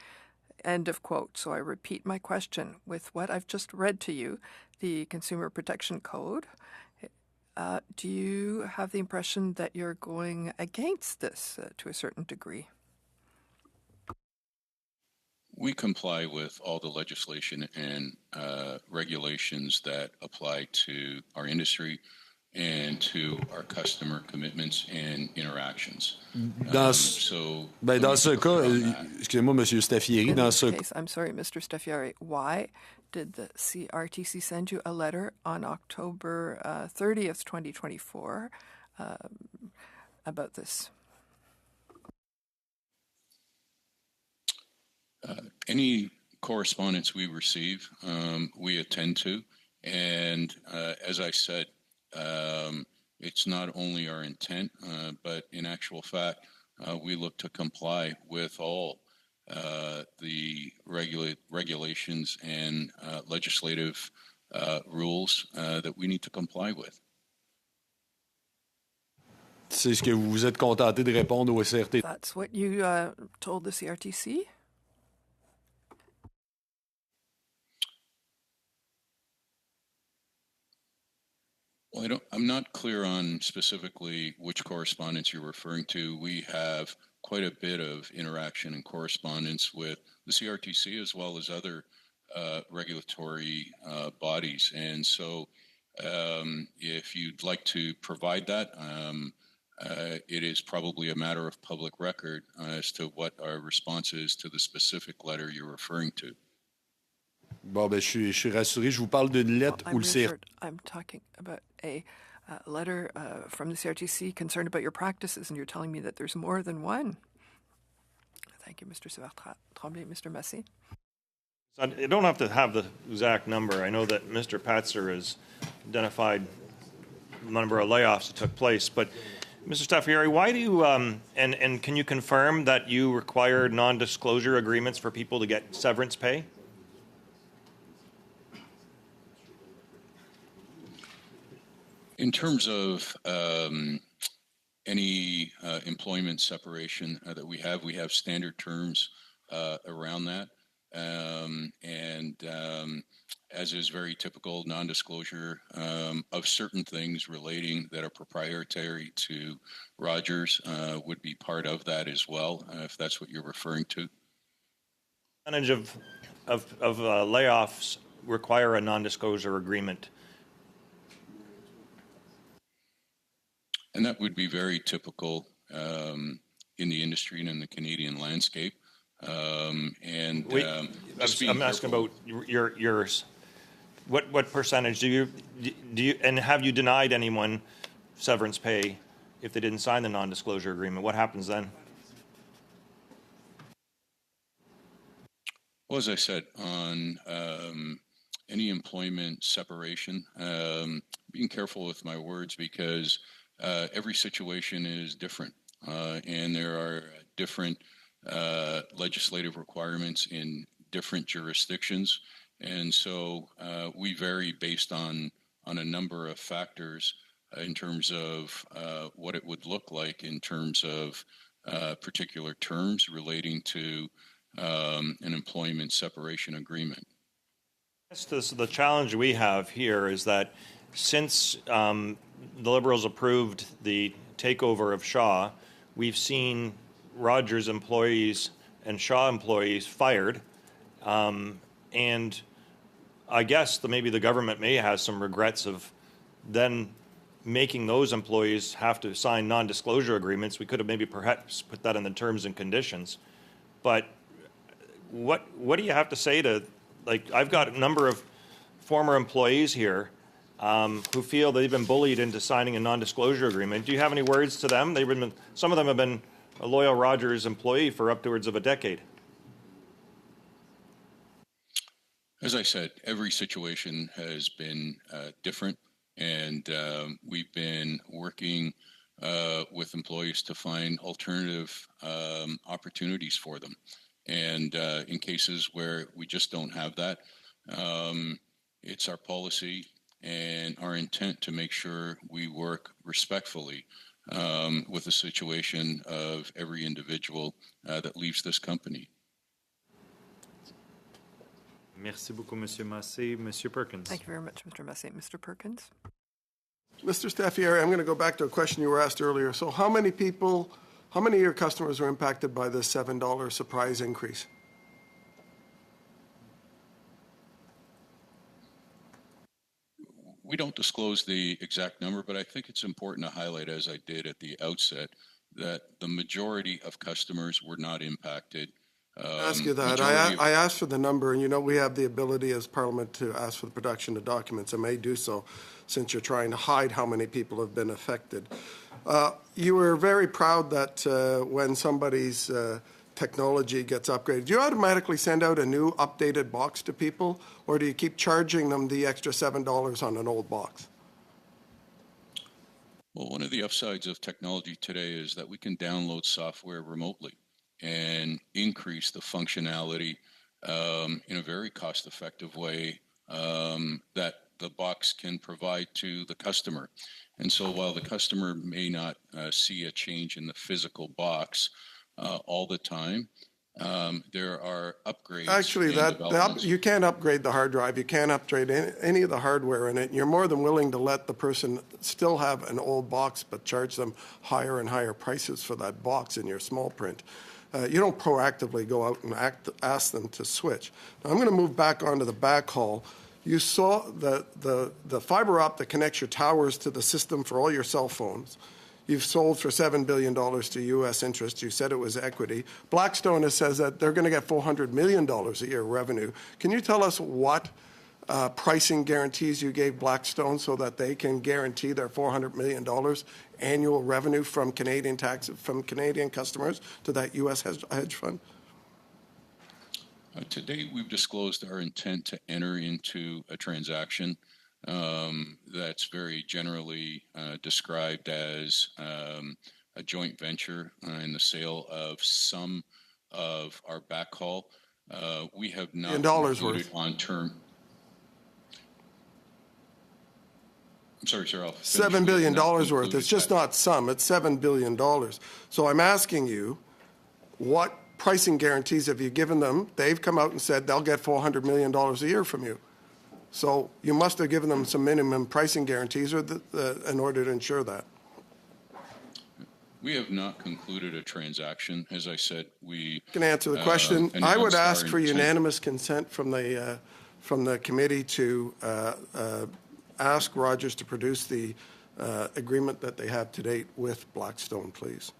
End of quote. So I repeat my question. With what I've just read to you, the Consumer Protection Code, do you have the impression that you're going against this to a certain degree? We comply with all the legislation and regulations that apply to our industry and to our customer commitments and interactions. Dans ce cas, excusez-moi, Monsieur Staffieri, dans ce case, I'm sorry, Mr. Staffieri, why did the CRTC send you a letter on October 30th, 2024 about this? Any correspondence we receive, we attend to. And as I said, it's not only our intent, but in actual fact, we look to comply with all the regulations and legislative rules that we need to comply with. C'est ce que vous vous êtes contenté de répondre au CRTC. That's what you told the CRTC? Well, I'm not clear on specifically which correspondence you're referring to. We have quite a bit of interaction and correspondence with the CRTC as well as other regulatory bodies. And so If you'd like to provide that, it is probably a matter of public record as to what our response is to the specific letter you're referring to. Bon, ben, je suis rassuré. Je vous parle d'une lettre où I'm le CRTC. reassured. I'm talking about a letter from the CRTC concerned about your practices, and you're telling me that there's more than one. Thank you, Mr. Tremblay. Mr. Massé. I don't have to have the exact number. I know that Mr. Patzer has identified the number of layoffs that took place, but Mr. Staffieri, why do you, and can you confirm that you require non-disclosure agreements for people to get severance pay? In terms of any employment separation that we have standard terms around that. As is very typical, non-disclosure of certain things relating that are proprietary to Rogers would be part of that as well, if that's what you're referring to. Percentage of layoffs require a non-disclosure agreement. And that would be very typical in the industry and in the Canadian landscape. I'm asking about yours. What percentage do you and have you denied anyone severance pay if they didn't sign the non-disclosure agreement? What happens then? Well, as I said, on any employment separation, being careful with my words because every situation is different, and there are different legislative requirements in different jurisdictions, and so we vary based on a number of factors in terms of what it would look like in terms of particular terms relating to an employment separation agreement. The challenge we have here is that since the Liberals approved the takeover of Shaw, we've seen Rogers employees and Shaw employees fired. And I guess maybe the government may have some regrets of then making those employees have to sign non-disclosure agreements. We could have maybe perhaps put that in the terms and conditions. But what do you have to say to, like, I've got a number of former employees here who feel they've been bullied into signing a non-disclosure agreement. Do you have any words to them? Some of them have been a loyal Rogers employee for upwards of a decade. As I said, every situation has been different, and we've been working with employees to find alternative opportunities for them. And in cases where we just don't have that, it's our policy and our intent to make sure we work respectfully with the situation of every individual that leaves this company. Merci beaucoup, Monsieur Massé. Monsieur Perkins. Thank you very much, Mr. Massé. Mr. Perkins? Mr. Staffieri, I'm going to go back to a question you were asked earlier. So how many of your customers are impacted by this $7 surprise increase? We don't disclose the exact number, but I think it's important to highlight, as I did at the outset, that the majority of customers were not impacted. I ask you that. I asked for the number, and you know we have the ability as Parliament to ask for the production of documents. I may do so since you're trying to hide how many people have been affected. You were very proud that when somebody's technology gets upgraded, do you automatically send out a new updated box to people, or do you keep charging them the extra $7 on an old box? Well, one of the upsides of technology today is that we can download software remotely and increase the functionality in a very cost-effective way that the box can provide to the customer. And so while the customer may not see a change in the physical box all the time, there are upgrades. Actually, you can't upgrade the hard drive. You can't upgrade any of the hardware in it. You're more than willing to let the person still have an old box, but charge them higher and higher prices for that box in your small print. You don't proactively go out and ask them to switch. Now, I'm going to move back onto the backhaul. You saw the fiber optic connects your towers to the system for all your cell phones. You've sold for $7 billion to U.S. interest. You said it was equity. Blackstone has says that they're going to get $400 million a year revenue. Can you tell us what pricing guarantees you gave Blackstone so that they can guarantee their $400 million annual revenue from Canadian customers to that U.S. hedge fund? To date, we've disclosed our intent to enter into a transaction that's very generally described as a joint venture in the sale of some of our backhaul. We have not concluded on term. I'm sorry, sir. $7 billion worth. It's just not some. It's $7 billion. So I'm asking you, what pricing guarantees have you given them? They've come out and said they'll get $400 million a year from you. So you must have given them some minimum pricing guarantees in order to ensure that. We have not concluded a transaction. As I said, we can answer the question. I would ask for unanimous consent from the committee to ask Rogers to produce the agreement that they have to date with Blackstone, please.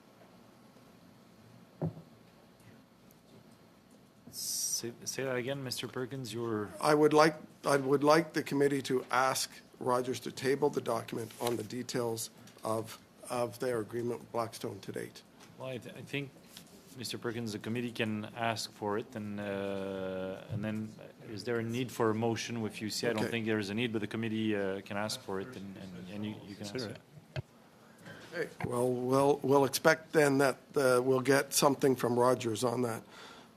Say that again, Mr. Perkins. I would like the committee to ask Rogers to table the document on the details of their agreement with Blackstone to date. Well, I think, Mr. Perkins, the committee can ask for it, and then is there a need for a motion with UC? I don't think there is a need, but the committee can ask for it, and you can answer it. Okay. Well, we'll expect then that we'll get something from Rogers on that.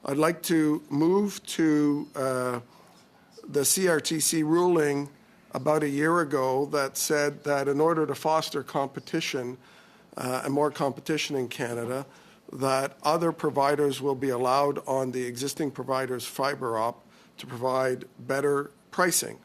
I'd like to move to the CRTC ruling about a year ago that said that in order to foster competition and more competition in Canada, that other providers will be allowed on the existing provider's fiber op to provide better pricing.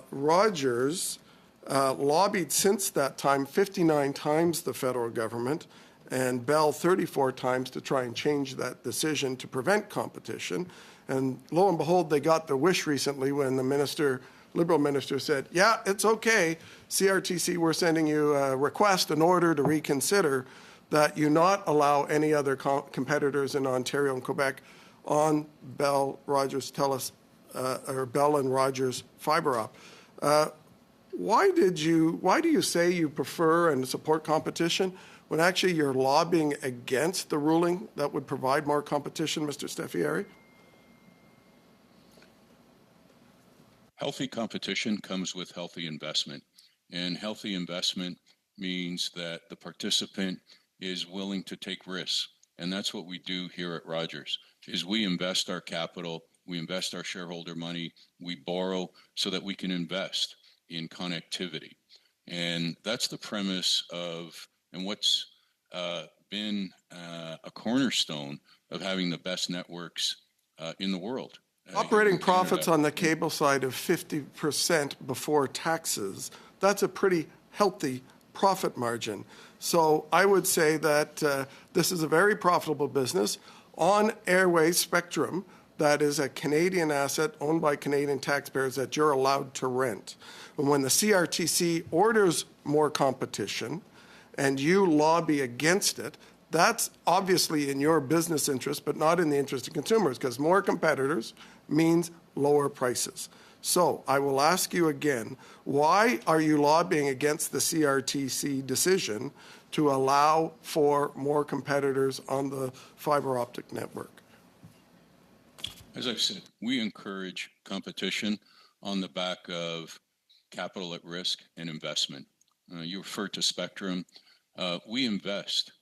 Rogers lobbied since that time 59 times the federal government, and Bell 34 times to try and change that decision to prevent competition. And lo and behold, they got their wish recently when the Liberal minister said, yeah, it's okay, CRTC, we're sending you a request, an order to reconsider that you not allow any other competitors in Ontario and Quebec on Bell, Rogers, or Bell and Rogers fiber op. Why do you say you prefer and support competition when actually you're lobbying against the ruling that would provide more competition, Mr. Staffieri? Healthy competition comes with healthy investment, and healthy investment means that the participant is willing to take risks, and that's what we do here at Rogers, is we invest our capital, we invest our shareholder money, we borrow so that we can invest in connectivity. And that's the premise of, and what's been a cornerstone of having the best networks in the world. Operating profits on the cable side of 50% before taxes, that's a pretty healthy profit margin. So I would say that this is a very profitable business on airway spectrum that is a Canadian asset owned by Canadian taxpayers that you're allowed to rent. And when the CRTC orders more competition and you lobby against it, that's obviously in your business interest, but not in the interest of consumers, because more competitors means lower prices. So I will ask you again, why are you lobbying against the CRTC decision to allow for more competitors on the fiber optic network? As I've said, we encourage competition on the back of capital at risk and investment. You refer to spectrum. We invest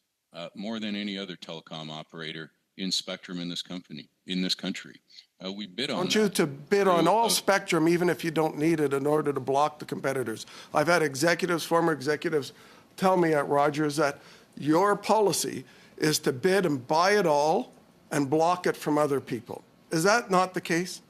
more than any other telecom operator in spectrum in this country. We bid on. I want you to bid on all spectrum, even if you don't need it, in order to block the competitors. I've had former executives, tell me at Rogers that your policy is to bid and buy it all and block it from other people. Is that not the case?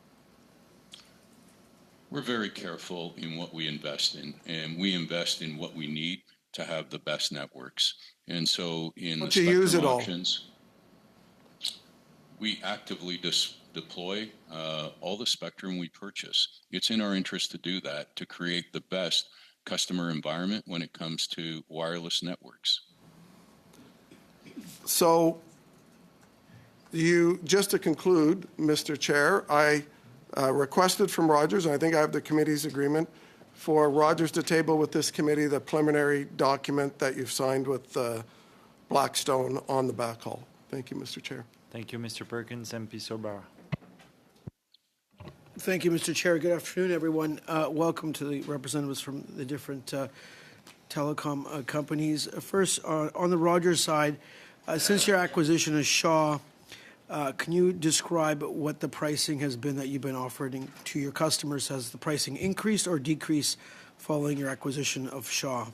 We're very careful in what we invest in, and we invest in what we need to have the best networks. And so in the spectrum auctions, we actively deploy all the spectrum we purchase. It's in our interest to do that, to create the best customer environment when it comes to wireless networks. So, just to conclude, Mr. Chair, I requested from Rogers, and I think I have the committee's agreement, for Rogers to table with this committee the preliminary document that you've signed with Blackstone on the backhaul. Thank you, Mr. Chair. Thank you, Mr. Perkins. MP Sobar. Thank you, Mr. Chair. Good afternoon, everyone. Welcome to the representatives from the different telecom companies. First, on the Rogers side, since your acquisition of Shaw, can you describe what the pricing has been that you've been offering to your customers? Has the pricing increased or decreased following your acquisition of Shaw?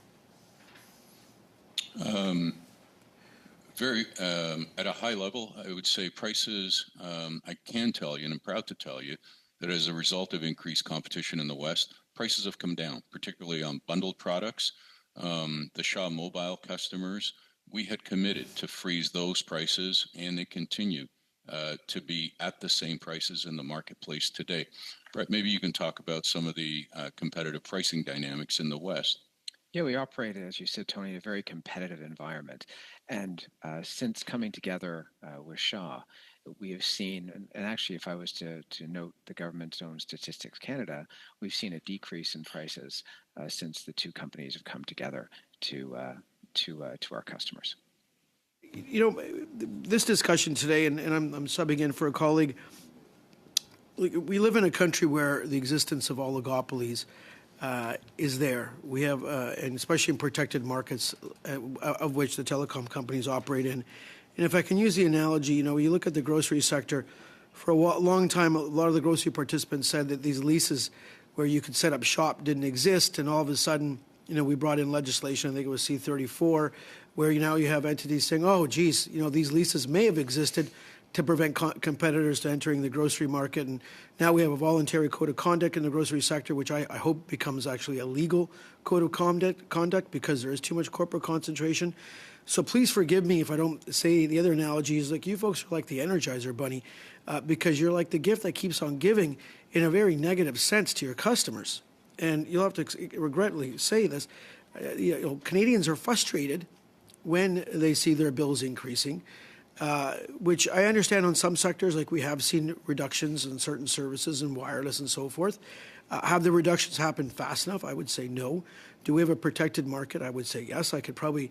At a high level, I would say prices, I can tell you, and I'm proud to tell you, that as a result of increased competition in the West, prices have come down, particularly on bundled products. The Shaw Mobile customers, we had committed to freeze those prices, and they continue to be at the same prices in the marketplace today. Brett, maybe you can talk about some of the competitive pricing dynamics in the West. Yeah, we operate, as you said, Tony, a very competitive environment. And since coming together with Shaw, we have seen, and actually if I was to note the government's own Statistics Canada, we've seen a decrease in prices since the two companies have come together to our customers. You know, this discussion today, and I'm subbing in for a colleague, we live in a country where the existence of oligopolies is there. We have, and especially in protected markets of which the telecom companies operate in. And if I can use the analogy, you know, you look at the grocery sector, for a long time, a lot of the grocery participants said that these leases where you could set up shop didn't exist, and all of a sudden, you know, we brought in legislation, I think it was C-34, where now you have entities saying, oh, geez, you know, these leases may have existed to prevent competitors to entering the grocery market. And now we have a voluntary code of conduct in the grocery sector, which I hope becomes actually a legal code of conduct because there is too much corporate concentration. So please forgive me if I don't say the other analogy is like you folks are like the Energizer Bunny because you're like the gift that keeps on giving in a very negative sense to your customers. And you'll have to regretfully say this. You know, Canadians are frustrated when they see their bills increasing, which I understand on some sectors, like we have seen reductions in certain services and wireless and so forth. Have the reductions happened fast enough? I would say no. Do we have a protected market? I would say yes. I could probably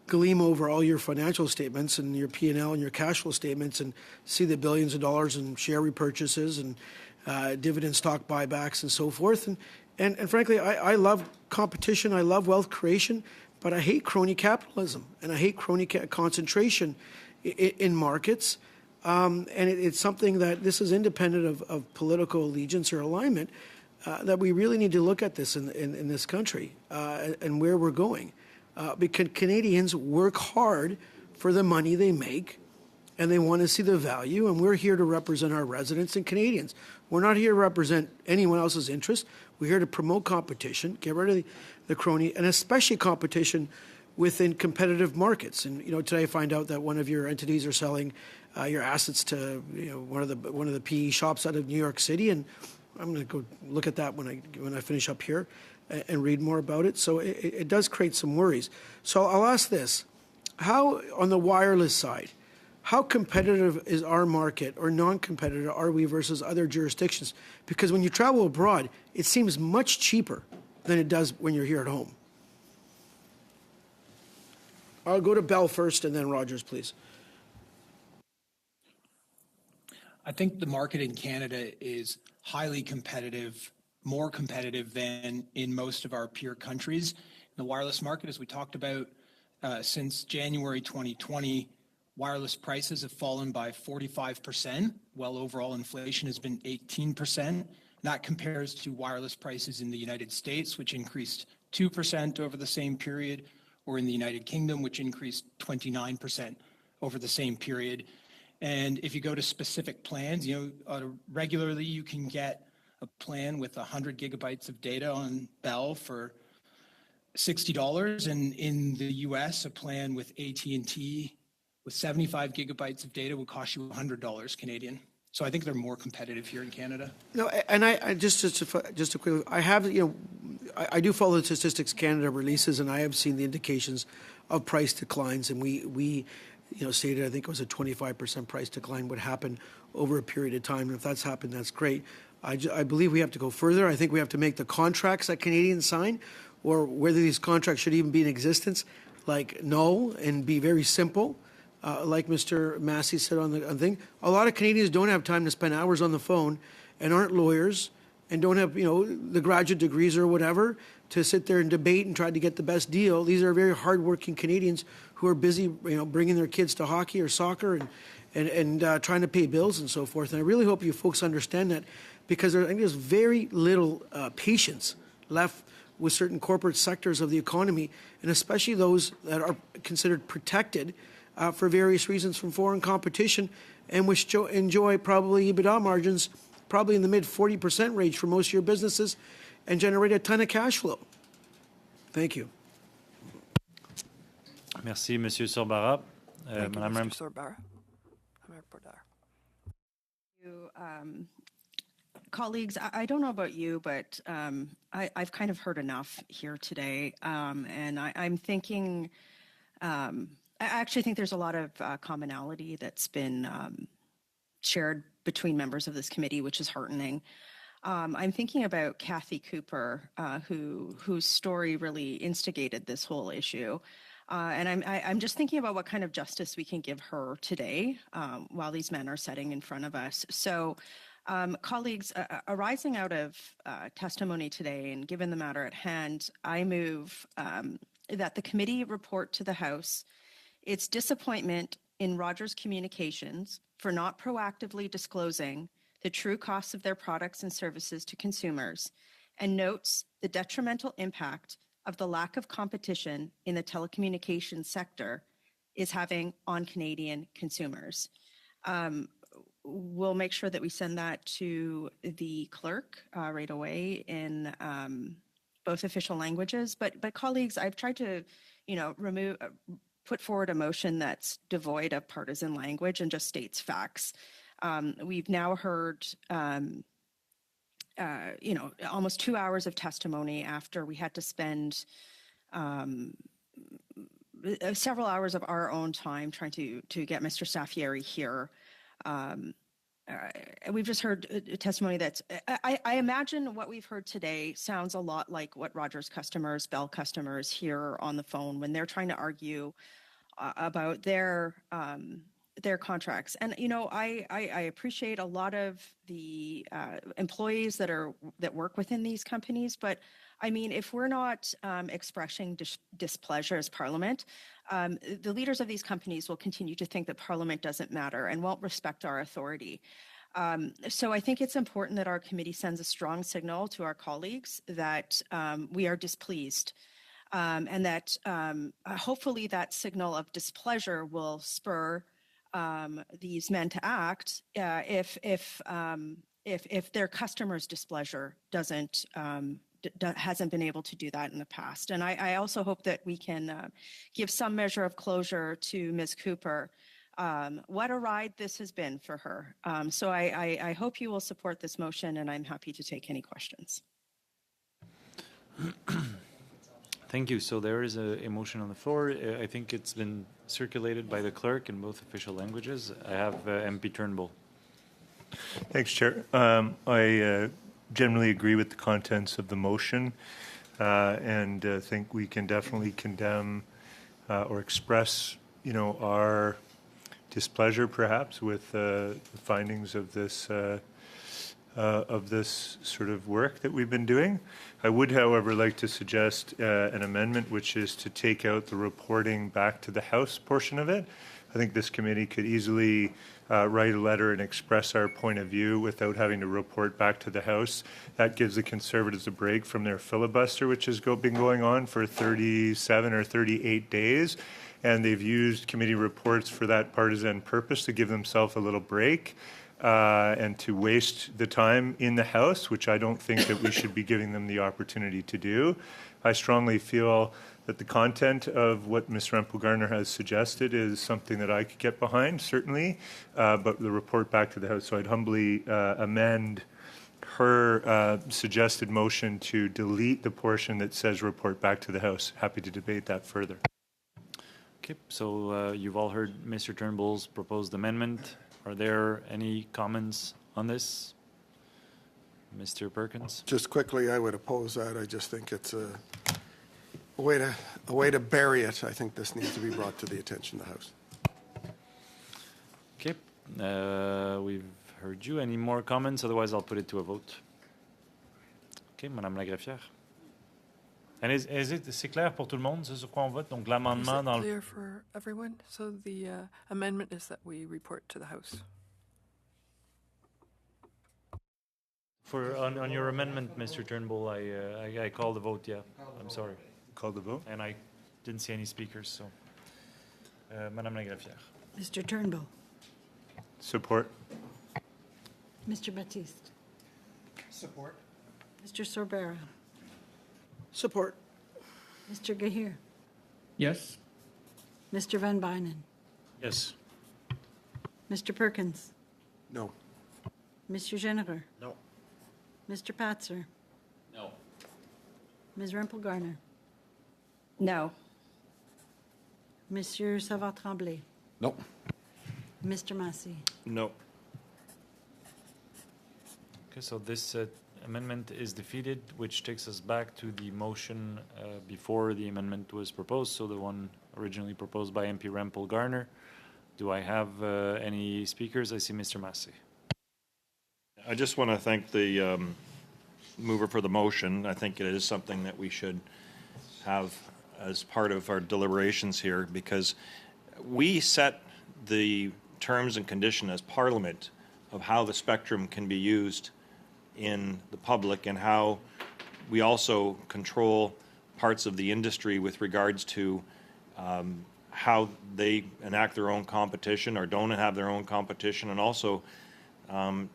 gleam over all your financial statements and your P&L and your cash flow statements and see the billions of dollars in share repurchases and dividend stock buybacks and so forth. And frankly, I love competition. I love wealth creation, but I hate crony capitalism and I hate crony concentration in markets. And it's something that this is independent of political allegiance or alignment, that we really need to look at this in this country and where we're going. Because Canadians work hard for the money they make and they want to see the value, and we're here to represent our residents and Canadians. We're not here to represent anyone else's interest. We're here to promote competition, get rid of the crony, and especially competition within competitive markets. And you know, today I find out that one of your entities are selling your assets to one of the PE shops out of New York City, and I'm going to go look at that when I finish up here and read more about it. So it does create some worries. So I'll ask this: how on the wireless side, how competitive is our market or non-competitive are we versus other jurisdictions? Because when you travel abroad, it seems much cheaper than it does when you're here at home. I'll go to Bell first and then Rogers, please. I think the market in Canada is highly competitive, more competitive than in most of our peer countries. In the wireless market, as we talked about, since January 2020, wireless prices have fallen by 45%, while overall inflation has been 18%. That compares to wireless prices in the United States, which increased 2% over the same period, or in the United Kingdom, which increased 29% over the same period. And if you go to specific plans, regularly you can get a plan with 100 gigabytes of data on Bell for $60, and in the US, a plan with AT&T with 75 gigabytes of data will cost you $100 Canadian. So I think they're more competitive here in Canada. No, and I just to quickly, I have, I do follow the Statistics Canada releases, and I have seen the indications of price declines, and we stated, I think it was a 25% price decline would happen over a period of time. And if that's happened, that's great. I believe we have to go further. I think we have to make the contracts that Canadians sign, or whether these contracts should even be in existence, like no, and be very simple. Like Mr. Massey said on the thing, a lot of Canadians don't have time to spend hours on the phone and aren't lawyers and don't have, the graduate degrees or whatever to sit there and debate and try to get the best deal. These are very hardworking Canadians who are busy, bringing their kids to hockey or soccer and trying to pay bills and so forth. And I really hope you folks understand that, because I think there's very little patience left with certain corporate sectors of the economy, and especially those that are considered protected for various reasons from foreign competition, and which enjoy probably EBITDA margins probably in the mid 40% range for most of your businesses and generate a ton of cash flow. Thank you. Merci, Monsieur Sorbara. Thank you, Madame Mr. Sorbara. I'm a reporter. Colleagues, I don't know about you, but I've kind of heard enough here today, and I'm thinking, I actually think there's a lot of commonality that's been shared between members of this committee, which is heartening. I'm thinking about Kathy Cooper, whose story really instigated this whole issue. And I'm just thinking about what kind of justice we can give her today while these men are sitting in front of us. So, colleagues, arising out of testimony today and given the matter at hand, I move that the committee report to the House its disappointment in Rogers Communications for not proactively disclosing the true costs of their products and services to consumers, and notes the detrimental impact of the lack of competition in the telecommunications sector is having on Canadian consumers. We'll make sure that we send that to the clerk right away in both official languages. But colleagues, I've tried to, put forward a motion that's devoid of partisan language and just states facts. We've now heard, almost 2 hours of testimony after we had to spend several hours of our own time trying to get Mr. Staffieri here. We've just heard a testimony that's, I imagine what we've heard today sounds a lot like what Rogers customers, Bell customers hear on the phone when they're trying to argue about their contracts. And, I appreciate a lot of the employees that work within these companies, but I mean, if we're not expressing displeasure as Parliament, the leaders of these companies will continue to think that Parliament doesn't matter and won't respect our authority. So I think it's important that our committee sends a strong signal to our colleagues that we are displeased, and that hopefully that signal of displeasure will spur these men to act if their customers' displeasure hasn't been able to do that in the past. And I also hope that we can give some measure of closure to Ms. Cooper. What a ride this has been for her. So I hope you will support this motion, and I'm happy to take any questions. Thank you. So there is a motion on the floor. I think it's been circulated by the clerk in both official languages. I have MP Turnbull. Thanks, Chair. I generally agree with the contents of the motion, and think we can definitely condemn or express, our displeasure, perhaps, with the findings of this sort of work that we've been doing. I would, however, like to suggest an amendment, which is to take out the reporting back to the House portion of it. I think this committee could easily write a letter and express our point of view without having to report back to the House. That gives the Conservatives a break from their filibuster, which has been going on for 37 or 38 days. And they've used committee reports for that partisan purpose to give themselves a little break and to waste the time in the House, which I don't think that we should be giving them the opportunity to do. I strongly feel that the content of what Ms. Rempel-Garner has suggested is something that I could get behind, certainly, but the report back to the House. So I'd humbly amend her suggested motion to delete the portion that says report back to the House. Happy to debate that further. Okay, so you've all heard Mr. Turnbull's proposed amendment. Are there any comments on this? Mr. Perkins? Just quickly, I would oppose that. I just think it's a way to bury it. I think this needs to be brought to the attention of the House. Okay, we've heard you. Any more comments? Otherwise, I'll put it to a vote. Okay, Madame Lagreffière. And c'est clair pour tout le monde, c'est sur quoi on vote? Donc l'amendement dans clear for everyone? So the amendment is that we report to the House. On your amendment, Mr. Turnbull, I called the vote, yeah. I'm sorry. Called the vote? And I didn't see any speakers, so. Madame Lagreffière. Mr. Turnbull. Support. Mr. Baptiste. Support. Mr. Sorbera. Support. Mr. Gahir. Yes. Mr. Van Bynen. Yes. Mr. Perkins. No. Mr. Jennifer. No. Mr. Patzer. No. Ms. Rempel-Garner. No. Monsieur Savard-Tremblay. No. Mr. Massey. No. Okay, so this amendment is defeated, which takes us back to the motion before the amendment was proposed, so the one originally proposed by MP Rempel-Garner. Do I have any speakers? I see Mr. Massey. I just want to thank the mover for the motion. I think it is something that we should have as part of our deliberations here, because we set the terms and condition as Parliament of how the spectrum can be used in the public, and how we also control parts of the industry with regards to how they enact their own competition or don't have their own competition, and also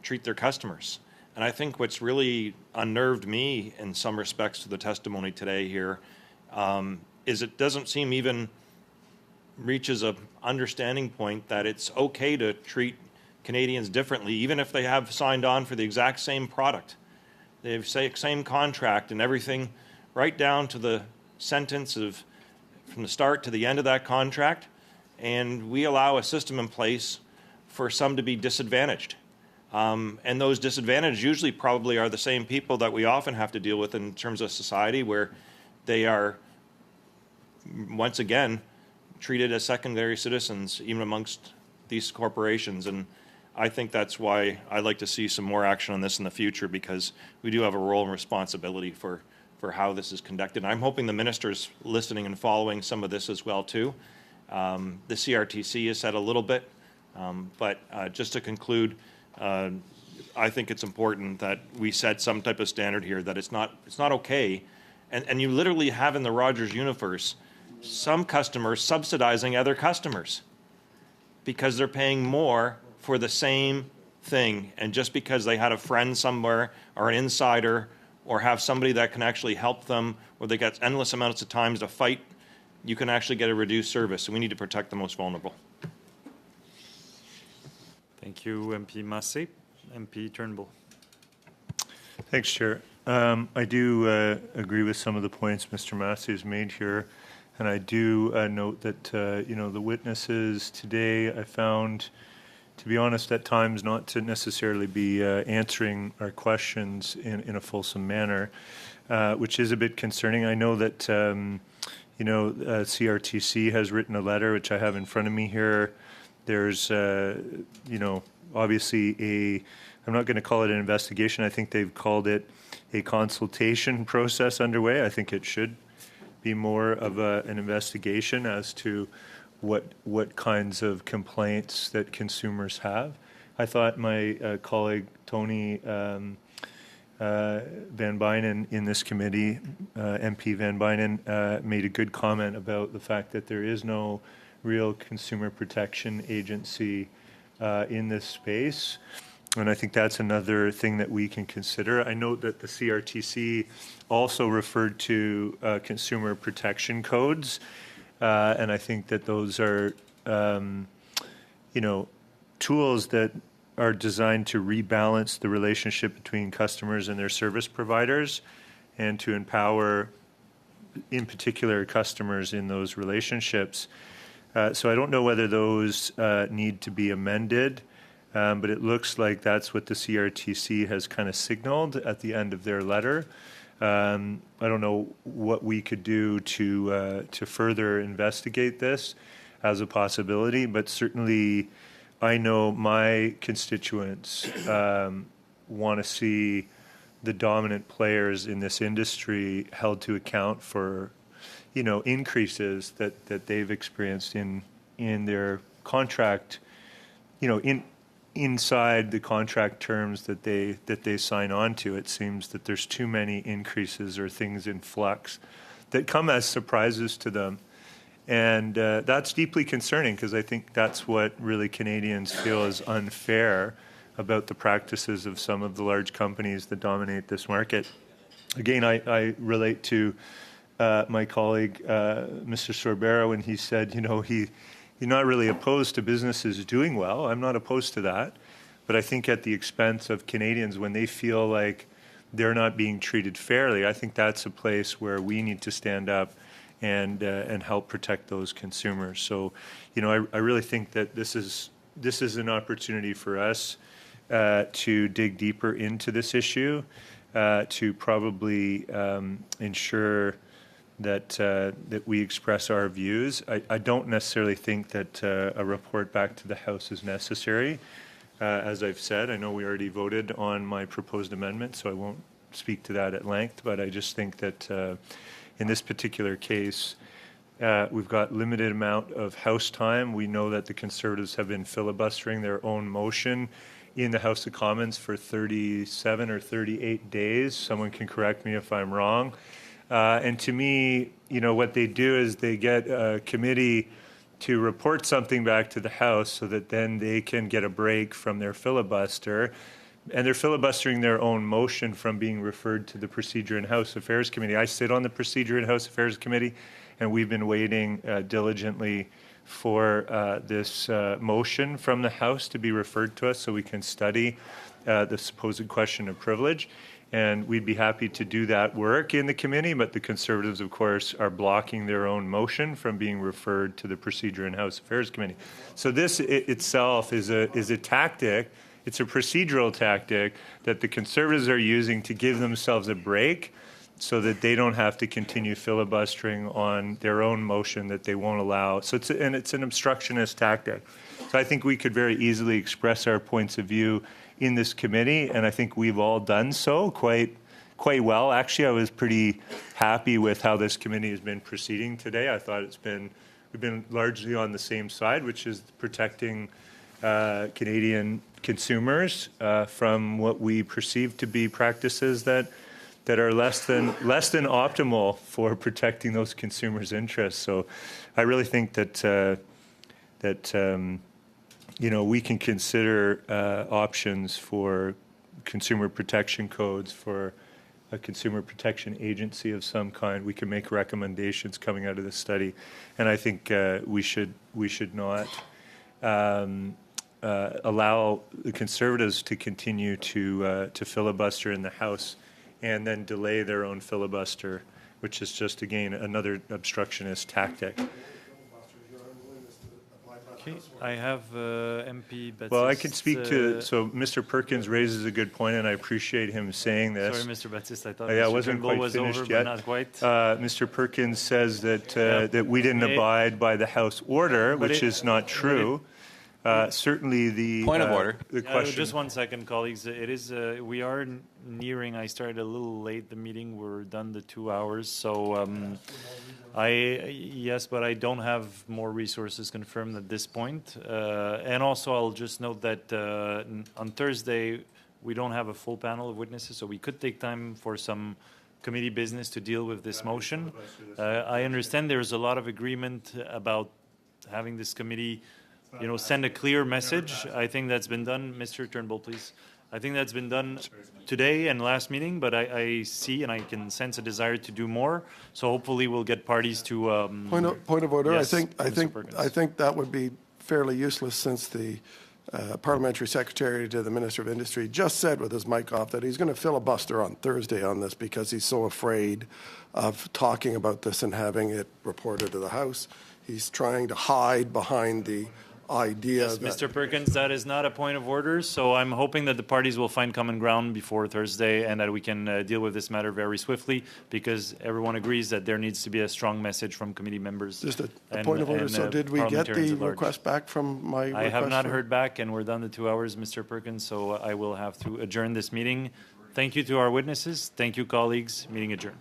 treat their customers. And I think what's really unnerved me in some respects to the testimony today here is it doesn't seem even reaches a understanding point that it's okay to treat Canadians differently, even if they have signed on for the exact same product. They have same contract and everything, right down to the sentence of from the start to the end of that contract, and we allow a system in place for some to be disadvantaged. And those disadvantaged usually probably are the same people that we often have to deal with in terms of society, where they are, once again, treated as secondary citizens, even amongst these corporations. And I think that's why I'd like to see some more action on this in the future, because we do have a role and responsibility for how this is conducted. And I'm hoping the minister's listening and following some of this as well, too. The CRTC has said a little bit, but just to conclude, I think it's important that we set some type of standard here, that it's not okay. And you literally have in the Rogers universe some customers subsidizing other customers because they're paying more for the same thing. And just because they had a friend somewhere or an insider or have somebody that can actually help them, or they get endless amounts of times to fight, you can actually get a reduced service. And we need to protect the most vulnerable. Thank you, MP Massey. MP Turnbull. Thanks, Chair. I do agree with some of the points Mr. Massey has made here, and I do note that the witnesses today I found, to be honest, at times not to necessarily be answering our questions in a fulsome manner, which is a bit concerning. I know that CRTC has written a letter, which I have in front of me here. There's obviously I'm not going to call it an investigation. I think they've called it a consultation process underway. I think it should be more of an investigation as to what kinds of complaints that consumers have. I thought my colleague Tony Van Bynen in this committee, MP Van Bynen, made a good comment about the fact that there is no real consumer protection agency in this space. And I think that's another thing that we can consider. I note that the CRTC also referred to consumer protection codes, and I think that those are, tools that are designed to rebalance the relationship between customers and their service providers, and to empower, in particular, customers in those relationships. So I don't know whether those need to be amended, but it looks like that's what the CRTC has kind of signaled at the end of their letter. I don't know what we could do to further investigate this as a possibility, but certainly I know my constituents want to see the dominant players in this industry held to account for, increases that they've experienced in their contract, inside the contract terms that they sign on to. It seems that there's too many increases or things in flux that come as surprises to them. And that's deeply concerning, because I think that's what really Canadians feel is unfair about the practices of some of the large companies that dominate this market. Again, I relate to my colleague, Mr. Sorbera, when he said, he's not really opposed to businesses doing well. I'm not opposed to that. But I think at the expense of Canadians, when they feel like they're not being treated fairly, I think that's a place where we need to stand up and help protect those consumers. So, I really think that this is an opportunity for us to dig deeper into this issue, to probably ensure that we express our views. I don't necessarily think that a report back to the House is necessary. As I've said, I know we already voted on my proposed amendment, so I won't speak to that at length, but I just think that in this particular case, we've got limited amount of House time. We know that the Conservatives have been filibustering their own motion in the House of Commons for 37 or 38 days. Someone can correct me if I'm wrong. And to me, what they do is they get a committee to report something back to the House so that then they can get a break from their filibuster. And they're filibustering their own motion from being referred to the Procedure and House Affairs Committee. I sit on the Procedure and House Affairs Committee, and we've been waiting diligently for this motion from the House to be referred to us so we can study the supposed question of privilege. And we'd be happy to do that work in the committee, but the Conservatives, of course, are blocking their own motion from being referred to the Procedure and House Affairs Committee. So this itself is a tactic. It's a procedural tactic that the Conservatives are using to give themselves a break so that they don't have to continue filibustering on their own motion that they won't allow. So it's an obstructionist tactic. So I think we could very easily express our points of view in this committee, and I think we've all done so quite well. Actually, I was pretty happy with how this committee has been proceeding today. I thought we've been largely on the same side, which is protecting Canadian consumers from what we perceive to be practices that are less than optimal for protecting those consumers' interests. So I really think that we can consider options for consumer protection codes, for a consumer protection agency of some kind. We can make recommendations coming out of this study, and I think we should not allow the Conservatives to continue to filibuster in the House and then delay their own filibuster, which is just, again, another obstructionist tactic. Okay, I have MP Baptiste. Well, I could speak to, so Mr. Perkins raises a good point, and I appreciate him saying this. Sorry, Mr. Baptiste, I thought Yeah, Mr. wasn't Turnbull quite was finished over, yet. but not quite. Mr. Perkins says that we didn't abide by the House order, which is not true. Certainly the point of order. The question. Just 1 second, colleagues. It is. We are nearing. I started a little late. The meeting. We're done the 2 hours. So yes, but I don't have more resources confirmed at this point. And also, I'll just note that on Thursday we don't have a full panel of witnesses, so we could take time for some committee business to deal with this motion. I understand there's a lot of agreement about having this committee send a clear message. I think that's been done. Mr. Turnbull, please. I think that's been done today and last meeting, but I see and I can sense a desire to do more. So hopefully we'll get parties to. Point of order. Yes, I think that would be fairly useless, since the parliamentary secretary to the Minister of Industry just said with his mic off that he's going to filibuster on Thursday on this because he's so afraid of talking about this and having it reported to the House. He's trying to hide behind the idea that... Mr. Perkins, that is not a point of order, so I'm hoping that the parties will find common ground before Thursday and that we can deal with this matter very swiftly, because everyone agrees that there needs to be a strong message from committee members. Just a point of order. So did we get the request back from my request? I have not heard back, and we're down to 2 hours, Mr. Perkins, so I will have to adjourn this meeting. Thank you to our witnesses. Thank you, colleagues. Meeting adjourned.